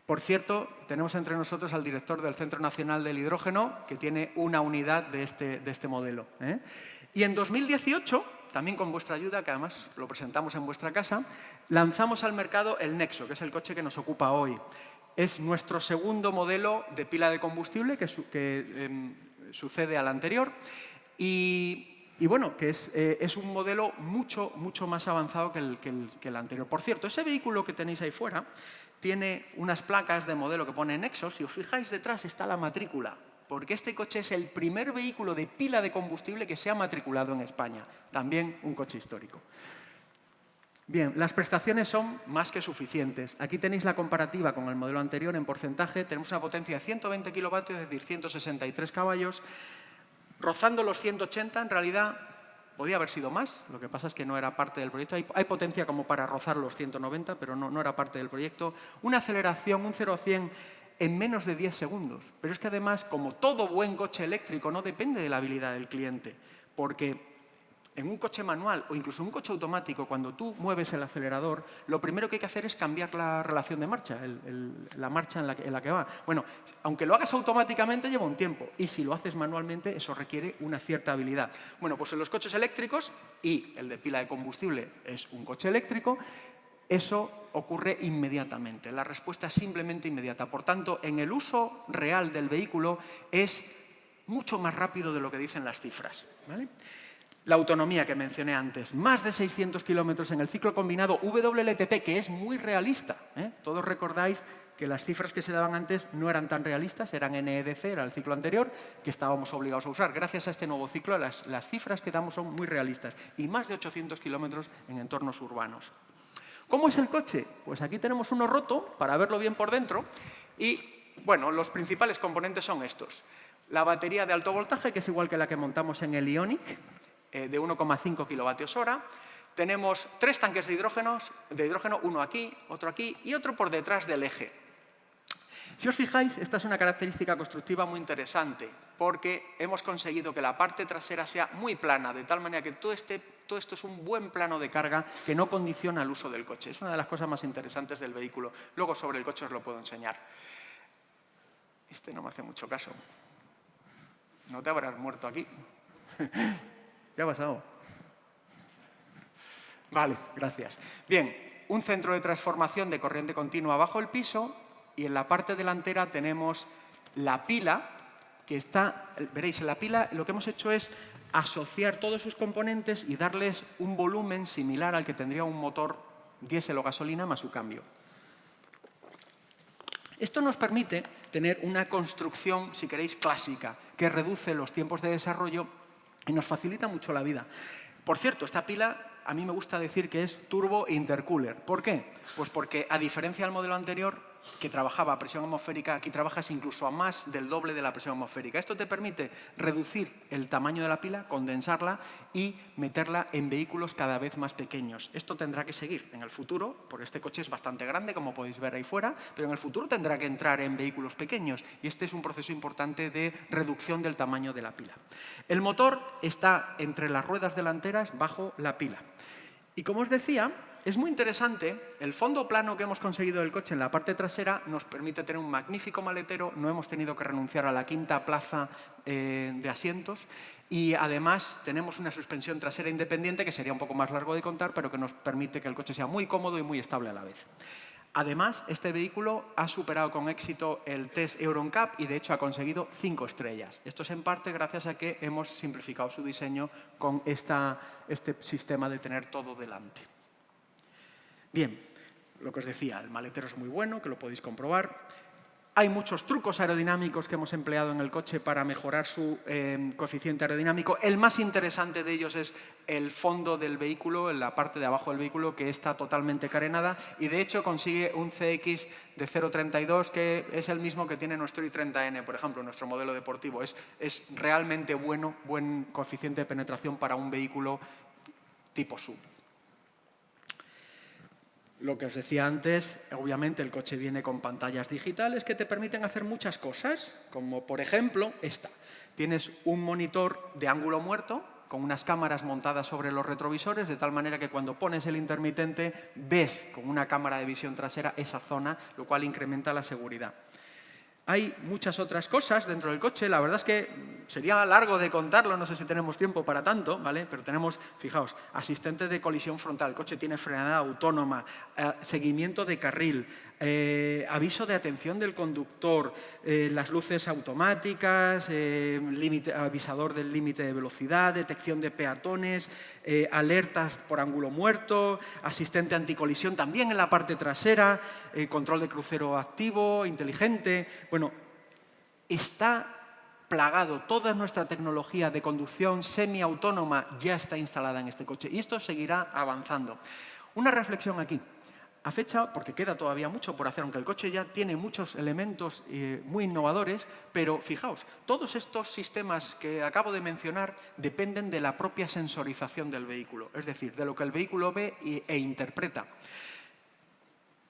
Speaker 1: Por cierto, tenemos entre nosotros al director del Centro Nacional del Hidrógeno, que tiene una unidad de este modelo, ¿eh? Y en 2018, también con vuestra ayuda, que además lo presentamos en vuestra casa, lanzamos al mercado el Nexo, que es el coche que nos ocupa hoy. Es nuestro segundo modelo de pila de combustible que sucede al anterior y bueno, que es un modelo mucho más avanzado que el anterior. Por cierto, ese vehículo que tenéis ahí fuera tiene unas placas de modelo que pone Nexo. Si os fijáis detrás está la matrícula, porque este coche es el primer vehículo de pila de combustible que se ha matriculado en España. También un coche histórico. Bien, las prestaciones son más que suficientes. Aquí tenéis la comparativa con el modelo anterior en porcentaje. Tenemos una potencia de 120 kilovatios, es decir, 163 caballos. Rozando los 180, en realidad podía haber sido más. Lo que pasa es que no era parte del proyecto. Hay potencia como para rozar los 190, pero no era parte del proyecto. Una aceleración, un 0 a 100 en menos de 10 segundos. Pero es que además, como todo buen coche eléctrico, no depende de la habilidad del cliente, porque en un coche manual o incluso en un coche automático, cuando tú mueves el acelerador, lo primero que hay que hacer es cambiar la relación de marcha, la marcha en la que va. Bueno, aunque lo hagas automáticamente lleva un tiempo y si lo haces manualmente eso requiere una cierta habilidad. Bueno, pues en los coches eléctricos, y el de pila de combustible es un coche eléctrico, eso ocurre inmediatamente. La respuesta es simplemente inmediata. Por tanto, en el uso real del vehículo es mucho más rápido de lo que dicen las cifras, ¿vale? La autonomía que mencioné antes, más de 600 kilómetros en el ciclo combinado WLTP, que es muy realista, ¿eh? Todos recordáis que las cifras que se daban antes no eran tan realistas, eran NEDC, era el ciclo anterior, que estábamos obligados a usar. Gracias a este nuevo ciclo, las cifras que damos son muy realistas y más de 800 kilómetros en entornos urbanos. ¿Cómo es el coche? Pues aquí tenemos uno roto, para verlo bien por dentro, y bueno, los principales componentes son estos. La batería de alto voltaje, que es igual que la que montamos en el Ioniq, de 1,5 kilovatios hora. Tenemos 3 tanques de hidrógeno, uno aquí, otro aquí y otro por detrás del eje. Si os fijáis, esta es una característica constructiva muy interesante, porque hemos conseguido que la parte trasera sea muy plana, de tal manera que todo esto es un buen plano de carga que no condiciona el uso del coche. Es una de las cosas más interesantes del vehículo. Luego sobre el coche os lo puedo enseñar. Este no me hace mucho caso. No te habrás muerto aquí. ¿Qué ha pasado? Vale, gracias. Bien, un centro de transformación de corriente continua bajo el piso y en la parte delantera tenemos la pila que está, veréis, en la pila lo que hemos hecho es asociar todos sus componentes y darles un volumen similar al que tendría un motor diésel o gasolina más su cambio. Esto nos permite tener una construcción, si queréis, clásica, que reduce los tiempos de desarrollo y nos facilita mucho la vida. Por cierto, esta pila a mí me gusta decir que es turbo intercooler. ¿Por qué? Pues porque a diferencia del modelo anterior, que trabajaba a presión atmosférica, aquí trabajas incluso a más del doble de la presión atmosférica. Esto te permite reducir el tamaño de la pila, condensarla y meterla en vehículos cada vez más pequeños. Esto tendrá que seguir en el futuro, porque este coche es bastante grande, como podéis ver ahí fuera, pero en el futuro tendrá que entrar en vehículos pequeños y este es un proceso importante de reducción del tamaño de la pila. El motor está entre las ruedas delanteras bajo la pila. Y como os decía, es muy interesante, el fondo plano que hemos conseguido del coche en la parte trasera nos permite tener un magnífico maletero, no hemos tenido que renunciar a la quinta plaza de asientos y además tenemos una suspensión trasera independiente que sería un poco más largo de contar, pero que nos permite que el coche sea muy cómodo y muy estable a la vez. Además, este vehículo ha superado con éxito el test Euro NCAP y de hecho ha conseguido 5 estrellas. Esto es en parte gracias a que hemos simplificado su diseño con este sistema de tener todo delante. Bien, lo que os decía, el maletero es muy bueno, que lo podéis comprobar. Hay muchos trucos aerodinámicos que hemos empleado en el coche para mejorar su coeficiente aerodinámico. El más interesante de ellos es el fondo del vehículo, en la parte de abajo del vehículo, que está totalmente carenada y de hecho consigue un CX de 0,32 que es el mismo que tiene nuestro i30N, por ejemplo, nuestro modelo deportivo. Es realmente bueno, buen coeficiente de penetración para un vehículo tipo SUV. Lo que os decía antes, obviamente el coche viene con pantallas digitales que te permiten hacer muchas cosas, como por ejemplo esta. Tienes un monitor de ángulo muerto con unas cámaras montadas sobre los retrovisores, de tal manera que cuando pones el intermitente ves con una cámara de visión trasera esa zona, lo cual incrementa la seguridad. Hay muchas otras cosas dentro del coche, la verdad es que sería largo de contarlo, no sé si tenemos tiempo para tanto, ¿vale? Pero tenemos, fijaos, asistente de colisión frontal, el coche tiene frenada autónoma, seguimiento de carril, aviso de atención del conductor, las luces automáticas, avisador del límite de velocidad, detección de peatones, alertas por ángulo muerto, asistente anticolisión también en la parte trasera, control de crucero activo, inteligente. Bueno, está plagado, toda nuestra tecnología de conducción semiautónoma ya está instalada en este coche y esto seguirá avanzando. Una reflexión aquí. A fecha, porque queda todavía mucho por hacer, aunque el coche ya tiene muchos elementos muy innovadores, pero fijaos, todos estos sistemas que acabo de mencionar dependen de la propia sensorización del vehículo, es decir, de lo que el vehículo ve e interpreta.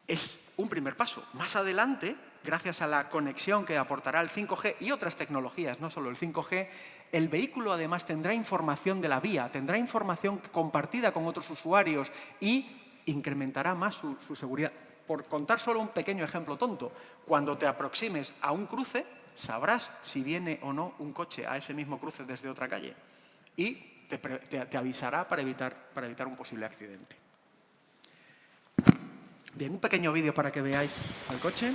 Speaker 1: Es un primer paso. Más adelante, gracias a la conexión que aportará el 5G y otras tecnologías, no solo el 5G, el vehículo además tendrá información de la vía, tendrá información compartida con otros usuarios y incrementará más su seguridad. Por contar solo un pequeño ejemplo tonto, cuando te aproximes a un cruce, sabrás si viene o no un coche a ese mismo cruce desde otra calle y te avisará para evitar un posible accidente. Bien, un pequeño vídeo para que veáis el coche.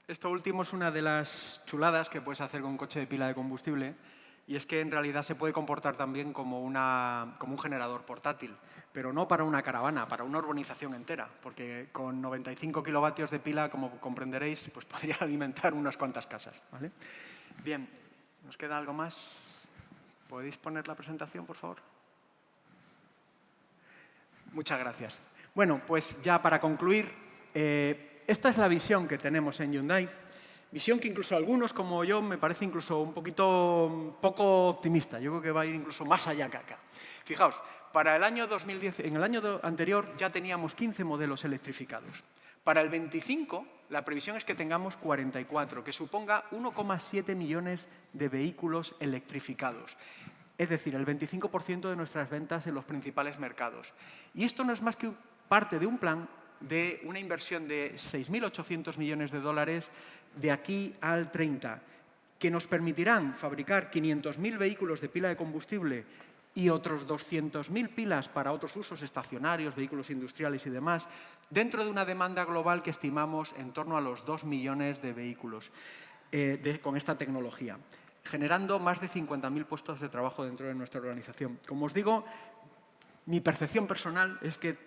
Speaker 1: Esto último es una de las chuladas que puedes hacer con un coche de pila de combustible, y es que en realidad se puede comportar también como un generador portátil, pero no para una caravana, para una urbanización entera, porque con 95 kilovatios de pila, como comprenderéis, pues podría alimentar unas cuantas casas, ¿vale? Bien, ¿nos queda algo más? ¿Podéis poner la presentación, por favor? Muchas gracias. Bueno, pues ya para concluir, esta es la visión que tenemos en Hyundai. Visión que incluso algunos, como yo, me parece incluso un poco optimista. Yo creo que va a ir incluso más allá que acá. Fijaos, para el año 2010, en el año anterior ya teníamos 15 modelos electrificados. Para el 25, la previsión es que tengamos 44, que suponga 1,7 millones de vehículos electrificados. Es decir, el 25% de nuestras ventas en los principales mercados. Y esto no es más que parte de un plan de una inversión de 6.800 millones de dólares de aquí al 30, que nos permitirán fabricar 500.000 vehículos de pila de combustible y otros 200.000 pilas para otros usos estacionarios, vehículos industriales y demás, dentro de una demanda global que estimamos en torno a los 2 millones de vehículos con esta tecnología, generando más de 50.000 puestos de trabajo dentro de nuestra organización. Como os digo, mi percepción personal es que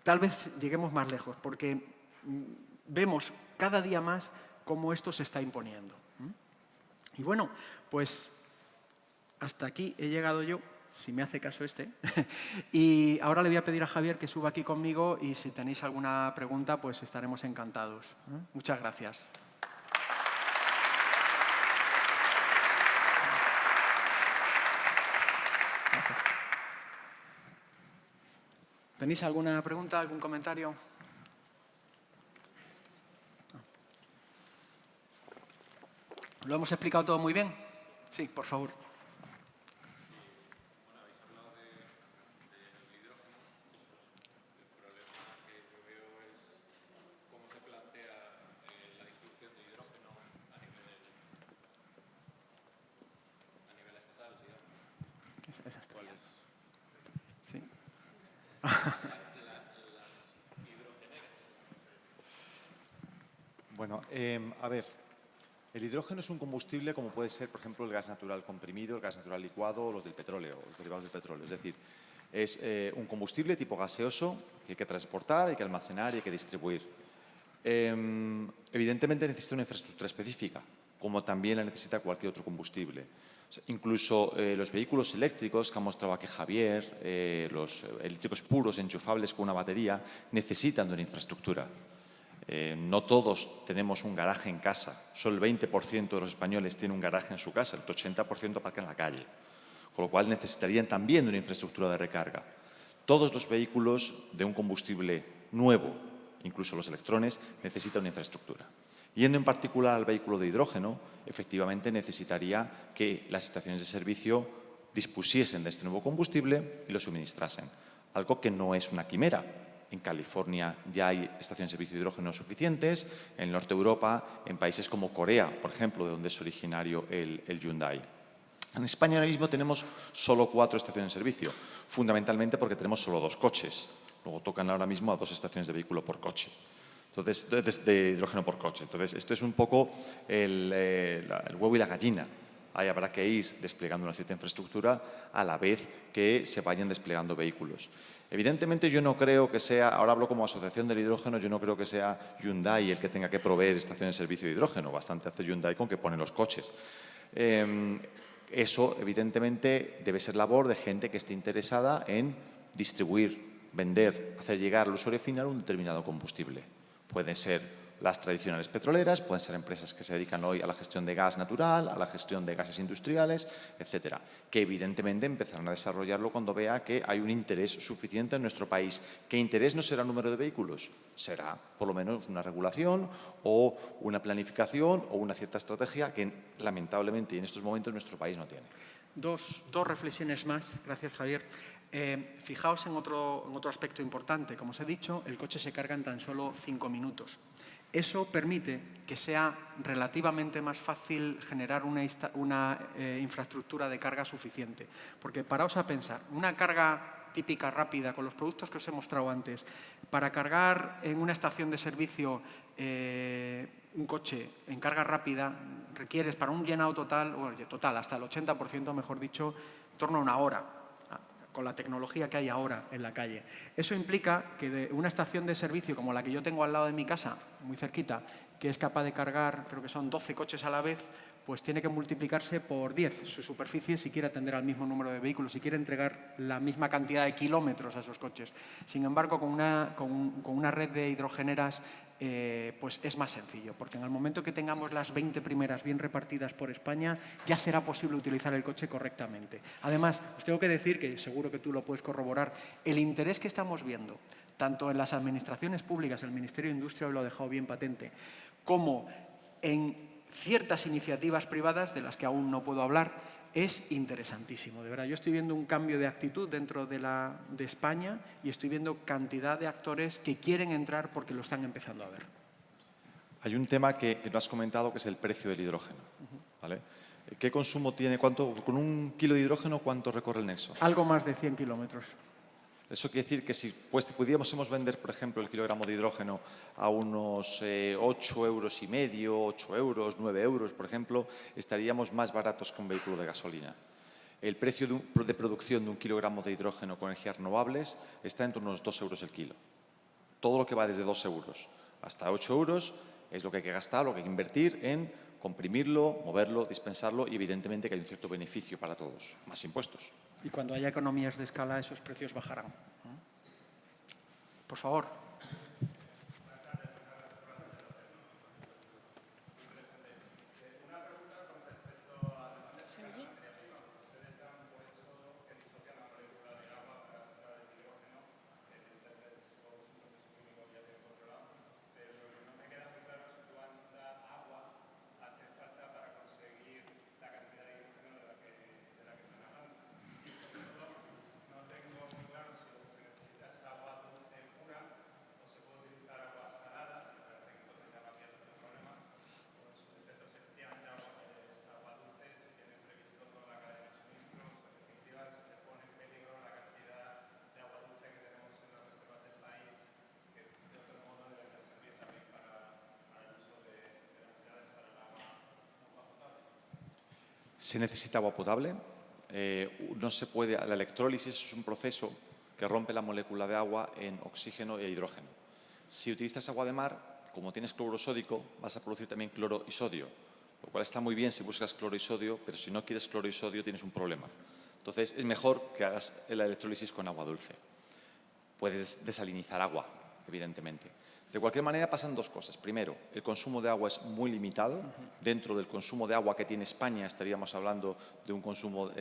Speaker 1: tal vez lleguemos más lejos, porque vemos cada día más cómo esto se está imponiendo. Y bueno, pues hasta aquí he llegado yo, si me hace caso este. Y ahora le voy a pedir a Javier que suba aquí conmigo y si tenéis alguna pregunta, pues estaremos encantados. Muchas gracias. ¿Tenéis alguna pregunta, algún comentario? ¿Lo hemos explicado todo muy bien? Sí, por favor.
Speaker 3: Bueno, habéis hablado del hidrógeno. El problema que yo veo es cómo se plantea la distribución de hidrógeno a nivel estatal, digamos.
Speaker 1: Esa está.
Speaker 3: ¿Cuál es?
Speaker 1: Sí.
Speaker 2: Bueno, a ver, el hidrógeno es un combustible como puede ser, por ejemplo, el gas natural comprimido, el gas natural licuado o los del petróleo, los derivados del petróleo. Es decir, es un combustible tipo gaseoso que hay que transportar, hay que almacenar y hay que distribuir. Evidentemente necesita una infraestructura específica, como también la necesita cualquier otro combustible. Incluso los vehículos eléctricos que ha mostrado aquí Javier, los eléctricos puros enchufables con una batería, necesitan de una infraestructura. No todos tenemos un garaje en casa. Solo el 20% de los españoles tiene un garaje en su casa, el 80% aparca en la calle. Con lo cual necesitarían también de una infraestructura de recarga. Todos los vehículos de un combustible nuevo, incluso los electrones, necesitan una infraestructura. Yendo en particular al vehículo de hidrógeno, efectivamente necesitaría que las estaciones de servicio dispusiesen de este nuevo combustible y lo suministrasen. Algo que no es una quimera. En California ya hay estaciones de servicio de hidrógeno suficientes, en el norte de Europa, en países como Corea, por ejemplo, de donde es originario el Hyundai. En España ahora mismo tenemos solo 4 estaciones de servicio, fundamentalmente porque tenemos solo 2 coches. Luego tocan ahora mismo a 2 estaciones de vehículo por coche. Entonces, de hidrógeno por coche. Entonces, esto es un poco el huevo y la gallina. Ahí habrá que ir desplegando una cierta infraestructura a la vez que se vayan desplegando vehículos. Evidentemente, yo no creo que sea, ahora hablo como asociación del hidrógeno, yo no creo que sea Hyundai el que tenga que proveer estaciones de servicio de hidrógeno. Bastante hace Hyundai con que pone los coches. Eso, evidentemente, debe ser labor de gente que esté interesada en distribuir, vender, hacer llegar al usuario final un determinado combustible. Pueden ser las tradicionales petroleras, pueden ser empresas que se dedican hoy a la gestión de gas natural, a la gestión de gases industriales, etcétera, que evidentemente empezarán a desarrollarlo cuando vea que hay un interés suficiente en nuestro país. ¿Qué interés no será el número de vehículos? Será por lo menos una regulación o una planificación o una cierta estrategia que lamentablemente en estos momentos nuestro país no tiene.
Speaker 1: Dos reflexiones más. Gracias, Javier. Fijaos en otro aspecto importante. Como os he dicho, el coche se carga en tan solo 5 minutos. Eso permite que sea relativamente más fácil generar una infraestructura de carga suficiente. Porque paraos a pensar, una carga típica rápida con los productos que os he mostrado antes, para cargar en una estación de servicio un coche en carga rápida, requieres para un llenado total, hasta el 80%, mejor dicho, en torno a una hora, con la tecnología que hay ahora en la calle. Eso implica que de una estación de servicio como la que yo tengo al lado de mi casa, muy cerquita, que es capaz de cargar, creo que son 12 coches a la vez, pues tiene que multiplicarse por 10 su superficie si quiere atender al mismo número de vehículos, si quiere entregar la misma cantidad de kilómetros a esos coches. Sin embargo, con una red de hidrogeneras pues es más sencillo, porque en el momento que tengamos las 20 primeras bien repartidas por España, ya será posible utilizar el coche correctamente. Además, os tengo que decir, que seguro que tú lo puedes corroborar, el interés que estamos viendo, tanto en las administraciones públicas, el Ministerio de Industria lo ha dejado bien patente, como en ciertas iniciativas privadas, de las que aún no puedo hablar, es interesantísimo. De verdad, yo estoy viendo un cambio de actitud dentro de España y estoy viendo cantidad de actores que quieren entrar porque lo están empezando a ver.
Speaker 2: Hay un tema que no has comentado, que es el precio del hidrógeno. ¿Vale? ¿Qué consumo tiene? Con 1 kilo de hidrógeno, ¿cuánto recorre el nexo?
Speaker 1: Algo más de 100 kilómetros.
Speaker 2: Eso quiere decir que si pudiésemos vender, por ejemplo, el kilogramo de hidrógeno a unos 8,5 euros, 8 euros, 9 euros, por ejemplo, estaríamos más baratos que un vehículo de gasolina. El precio de producción de 1 kilogramo de hidrógeno con energías renovables está entre unos 2 euros el kilo. Todo lo que va desde 2 euros hasta 8 euros es lo que hay que gastar, lo que hay que invertir en comprimirlo, moverlo, dispensarlo y evidentemente que hay un cierto beneficio para todos, más impuestos.
Speaker 1: Y cuando haya economías de escala, esos precios bajarán. Por favor.
Speaker 2: Se necesita agua potable. No se puede, la electrólisis es un proceso que rompe la molécula de agua en oxígeno e hidrógeno. Si utilizas agua de mar, como tienes cloruro sódico, vas a producir también cloro y sodio.
Speaker 4: lo cual está muy bien si buscas cloro y sodio, pero si no quieres cloro y sodio tienes un problema. Entonces, es mejor que hagas la electrólisis con agua dulce. Puedes desalinizar agua, evidentemente. De cualquier manera, pasan dos cosas. Primero, el consumo de agua es muy limitado. Dentro del consumo de agua que tiene España estaríamos hablando de un consumo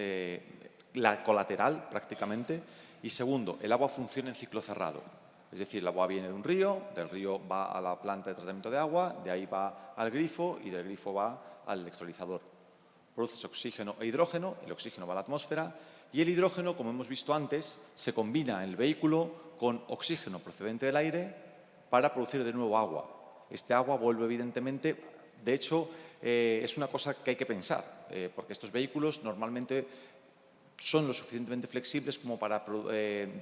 Speaker 4: colateral, prácticamente. Y segundo, el agua funciona en ciclo cerrado. Es decir, el agua viene de un río, del río va a la planta de tratamiento de agua, de ahí va al grifo y del grifo va al electrolizador. Produces oxígeno e hidrógeno, el oxígeno va a la atmósfera y el hidrógeno, como hemos visto antes, se combina en el vehículo con oxígeno procedente del aire para producir de nuevo agua. Este agua vuelve evidentemente, de hecho, es una cosa que hay que pensar, porque estos vehículos normalmente son lo suficientemente flexibles como para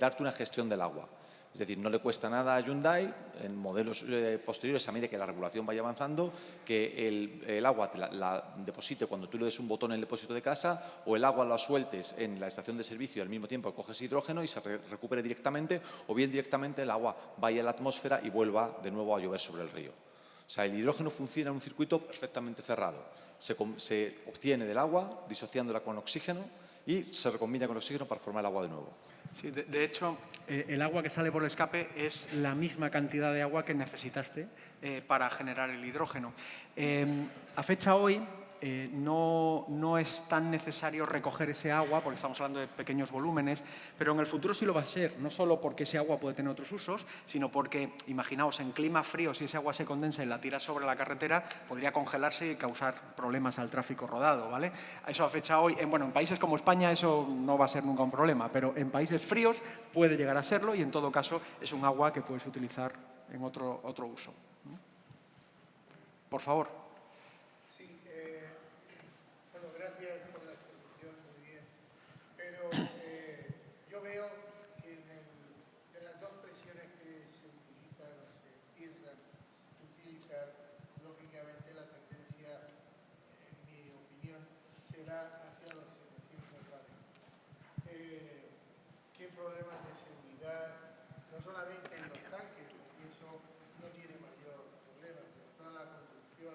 Speaker 4: darte una gestión del agua. Es decir, no le cuesta nada a Hyundai, en modelos posteriores, a medida que la regulación vaya avanzando, que el agua te la deposite cuando tú le des un botón en el depósito de casa o el agua la sueltes en la estación de servicio y al mismo tiempo coges hidrógeno y se recupere directamente, o bien directamente el agua vaya a la atmósfera y vuelva de nuevo a llover sobre el río. O sea, el hidrógeno funciona en un circuito perfectamente cerrado. Se obtiene del agua disociándola con oxígeno y se recombina con oxígeno para formar el agua de nuevo.
Speaker 1: Sí, de hecho, el agua que sale por el escape es la misma cantidad de agua que necesitaste para generar el hidrógeno. A fecha hoy no es tan necesario recoger ese agua, porque estamos hablando de pequeños volúmenes, pero en el futuro sí lo va a ser, no solo porque ese agua puede tener otros usos, sino porque, imaginaos, en clima frío, si ese agua se condensa y la tiras sobre la carretera, podría congelarse y causar problemas al tráfico rodado, ¿vale? Eso a fecha hoy, en países como España eso no va a ser nunca un problema, pero en países fríos puede llegar a serlo y en todo caso es un agua que puedes utilizar en otro uso. Por favor.
Speaker 5: Hacia los 700 bares. ¿Qué problemas de seguridad? No solamente en los tanques, porque eso no tiene mayor problema, pero toda la construcción,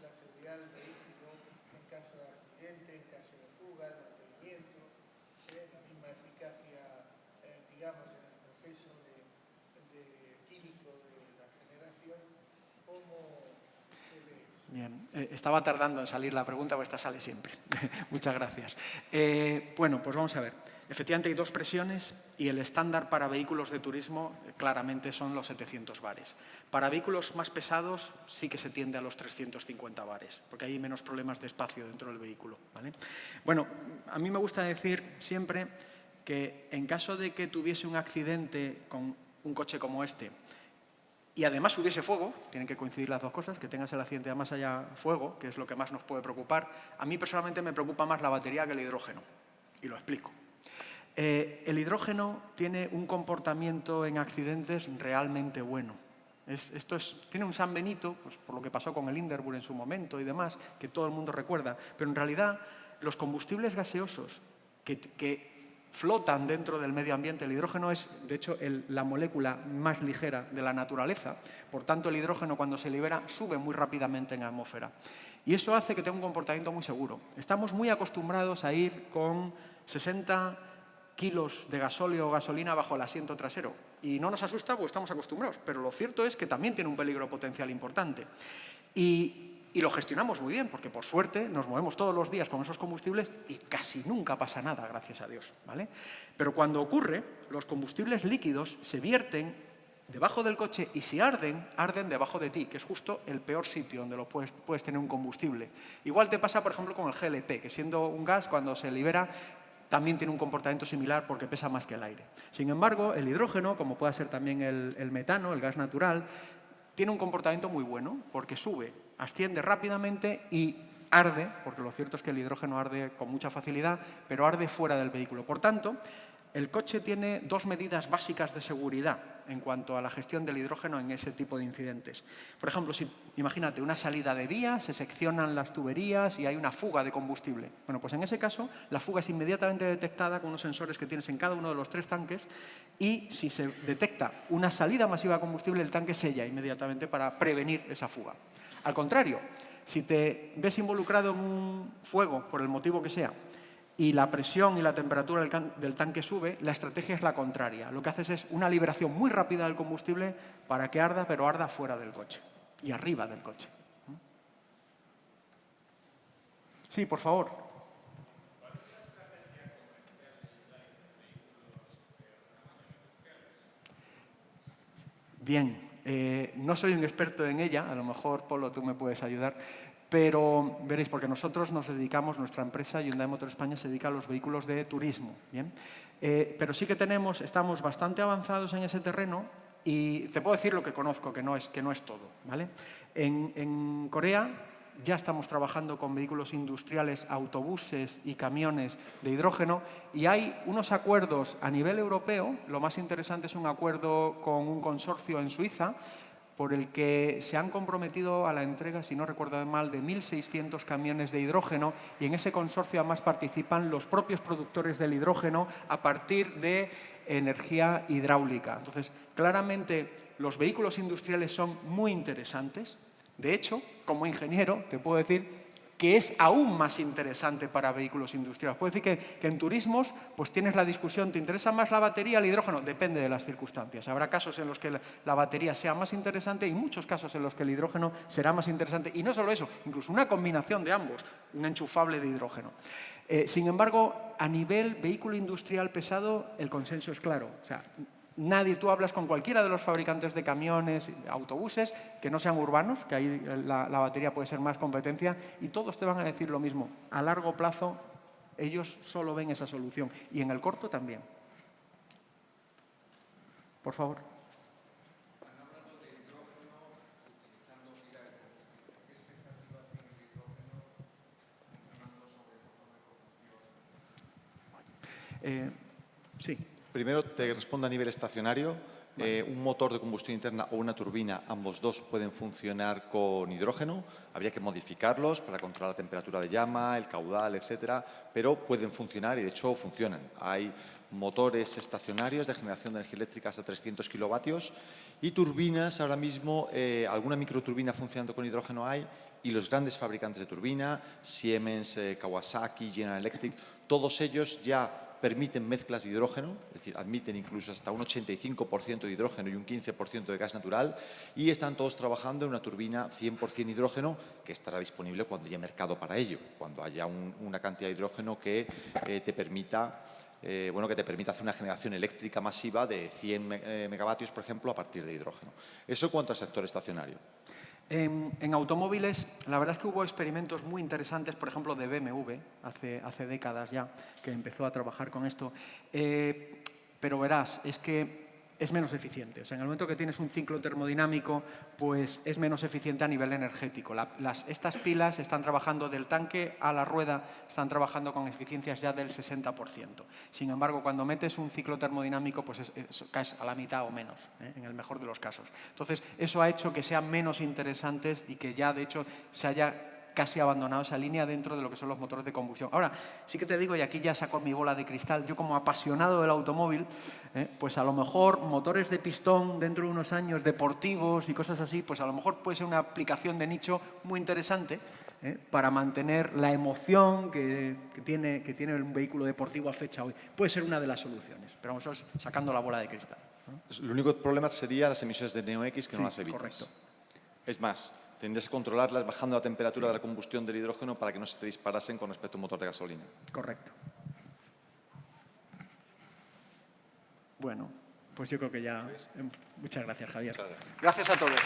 Speaker 5: la seguridad del vehículo, en caso de accidente, en caso de fuga, el mantenimiento, la misma eficacia, digamos, en el proceso químico de la generación, ¿cómo se ve eso?
Speaker 1: Bien, estaba tardando en salir la pregunta, porque esta sale siempre. Muchas gracias. Bueno, pues vamos a ver. Efectivamente hay dos presiones y el estándar para vehículos de turismo claramente son los 700 bares. Para vehículos más pesados sí que se tiende a los 350 bares, porque hay menos problemas de espacio dentro del vehículo, ¿vale? Bueno, a mí me gusta decir siempre que en caso de que tuviese un accidente con un coche como este, y además hubiese fuego, tienen que coincidir las dos cosas, que tengas el accidente y además haya fuego, que es lo que más nos puede preocupar. A mí personalmente me preocupa más la batería que el hidrógeno, y lo explico. El hidrógeno tiene un comportamiento en accidentes realmente bueno. Tiene un San Benito, pues, por lo que pasó con el Hindenburg en su momento y demás, que todo el mundo recuerda, pero en realidad los combustibles gaseosos que flotan dentro del medio ambiente. El hidrógeno es, de hecho, la molécula más ligera de la naturaleza. Por tanto, el hidrógeno, cuando se libera, sube muy rápidamente en la atmósfera. Y eso hace que tenga un comportamiento muy seguro. Estamos muy acostumbrados a ir con 60 kilos de gasóleo o gasolina bajo el asiento trasero. Y no nos asusta porque estamos acostumbrados. Pero lo cierto es que también tiene un peligro potencial importante. Y lo gestionamos muy bien, porque por suerte nos movemos todos los días con esos combustibles y casi nunca pasa nada, gracias a Dios, ¿vale? Pero cuando ocurre, los combustibles líquidos se vierten debajo del coche y si arden debajo de ti, que es justo el peor sitio donde puedes tener un combustible. Igual te pasa, por ejemplo, con el GLP, que siendo un gas, cuando se libera, también tiene un comportamiento similar porque pesa más que el aire. Sin embargo, el hidrógeno, como puede ser también el metano, el gas natural, tiene un comportamiento muy bueno porque sube, asciende rápidamente y arde, porque lo cierto es que el hidrógeno arde con mucha facilidad, pero arde fuera del vehículo. Por tanto, el coche tiene dos medidas básicas de seguridad en cuanto a la gestión del hidrógeno en ese tipo de incidentes. Por ejemplo, imagínate una salida de vía, se seccionan las tuberías y hay una fuga de combustible. Bueno, pues en ese caso, la fuga es inmediatamente detectada con unos sensores que tienes en cada uno de los 3 tanques y si se detecta una salida masiva de combustible, el tanque sella inmediatamente para prevenir esa fuga. Al contrario, Si te ves involucrado en un fuego, por el motivo que sea, y la presión y la temperatura del tanque sube, la estrategia es la contraria. Lo que haces es una liberación muy rápida del combustible para que arda, pero arda fuera del coche y arriba del coche. Sí, por favor. Bien, no soy un experto en ella, a lo mejor, Polo, tú me puedes ayudar, pero veréis, porque nosotros nos dedicamos, nuestra empresa, Hyundai Motor España, se dedica a los vehículos de turismo, ¿bien? Pero sí que estamos bastante avanzados en ese terreno y te puedo decir lo que conozco, que no es todo, ¿vale? En Corea ya estamos trabajando con vehículos industriales, autobuses y camiones de hidrógeno y hay unos acuerdos a nivel europeo. Lo más interesante es un acuerdo con un consorcio en Suiza por el que se han comprometido a la entrega, si no recuerdo mal, de 1.600 camiones de hidrógeno y en ese consorcio además participan los propios productores del hidrógeno a partir de energía hidráulica. Entonces, claramente los vehículos industriales son muy interesantes. De hecho, como ingeniero, te puedo decir que es aún más interesante para vehículos industriales. Puedo decir que en turismos pues tienes la discusión, ¿te interesa más la batería o el hidrógeno? Depende de las circunstancias. Habrá casos en los que la batería sea más interesante y muchos casos en los que el hidrógeno será más interesante. Y no solo eso, incluso una combinación de ambos, un enchufable de hidrógeno. Sin embargo, a nivel vehículo industrial pesado, el consenso es claro. O sea, tú hablas con cualquiera de los fabricantes de camiones, autobuses, que no sean urbanos, que ahí la batería puede ser más competencia, y todos te van a decir lo mismo. A largo plazo, ellos solo ven esa solución, y en el corto también. Por favor.
Speaker 3: Han hablado de hidrógeno utilizando hidrógeno. ¿Qué expectativa tiene el hidrógeno funcionando sobre el motor de combustión?
Speaker 1: Sí.
Speaker 4: Primero te respondo a nivel estacionario. Un motor de combustión interna o una turbina, ambos dos pueden funcionar con hidrógeno. Habría que modificarlos para controlar la temperatura de llama, el caudal, etcétera, pero pueden funcionar y de hecho funcionan. Hay motores estacionarios de generación de energía eléctrica hasta 300 kilovatios y turbinas, ahora mismo alguna microturbina funcionando con hidrógeno hay, y los grandes fabricantes de turbina, Siemens, Kawasaki, General Electric, todos ellos ya permiten mezclas de hidrógeno, es decir, admiten incluso hasta un 85% de hidrógeno y un 15% de gas natural, y están todos trabajando en una turbina 100% hidrógeno que estará disponible cuando haya mercado para ello, cuando haya una cantidad de hidrógeno que te permita hacer una generación eléctrica masiva de 100 megavatios, por ejemplo, a partir de hidrógeno. Eso en cuanto al sector estacionario.
Speaker 1: En automóviles, la verdad es que hubo experimentos muy interesantes, por ejemplo, de BMW, hace décadas ya, que empezó a trabajar con esto. Pero verás, es que es menos eficiente. O sea, en el momento que tienes un ciclo termodinámico, pues es menos eficiente a nivel energético. Estas pilas están trabajando del tanque a la rueda, están trabajando con eficiencias ya del 60%. Sin embargo, cuando metes un ciclo termodinámico, pues caes a la mitad o menos, en el mejor de los casos. Entonces, eso ha hecho que sean menos interesantes y que ya, de hecho, se haya casi abandonado esa línea dentro de lo que son los motores de combustión. Ahora, sí que te digo, y aquí ya saco mi bola de cristal, yo como apasionado del automóvil, pues a lo mejor motores de pistón dentro de unos años, deportivos y cosas así, pues a lo mejor puede ser una aplicación de nicho muy interesante para mantener la emoción que tiene un vehículo deportivo a fecha hoy. Puede ser una de las soluciones, pero vamos, eso es sacando la bola de cristal, ¿no?
Speaker 4: El único problema sería las emisiones de NOx que no las evitas.
Speaker 1: Correcto.
Speaker 4: Es más, tendrías que controlarlas bajando la temperatura de la combustión del hidrógeno para que no se te disparasen con respecto a un motor de gasolina.
Speaker 1: Correcto. Bueno, pues yo creo que ya... Muchas gracias, Javier.
Speaker 4: Muchas gracias.
Speaker 1: Gracias a todos.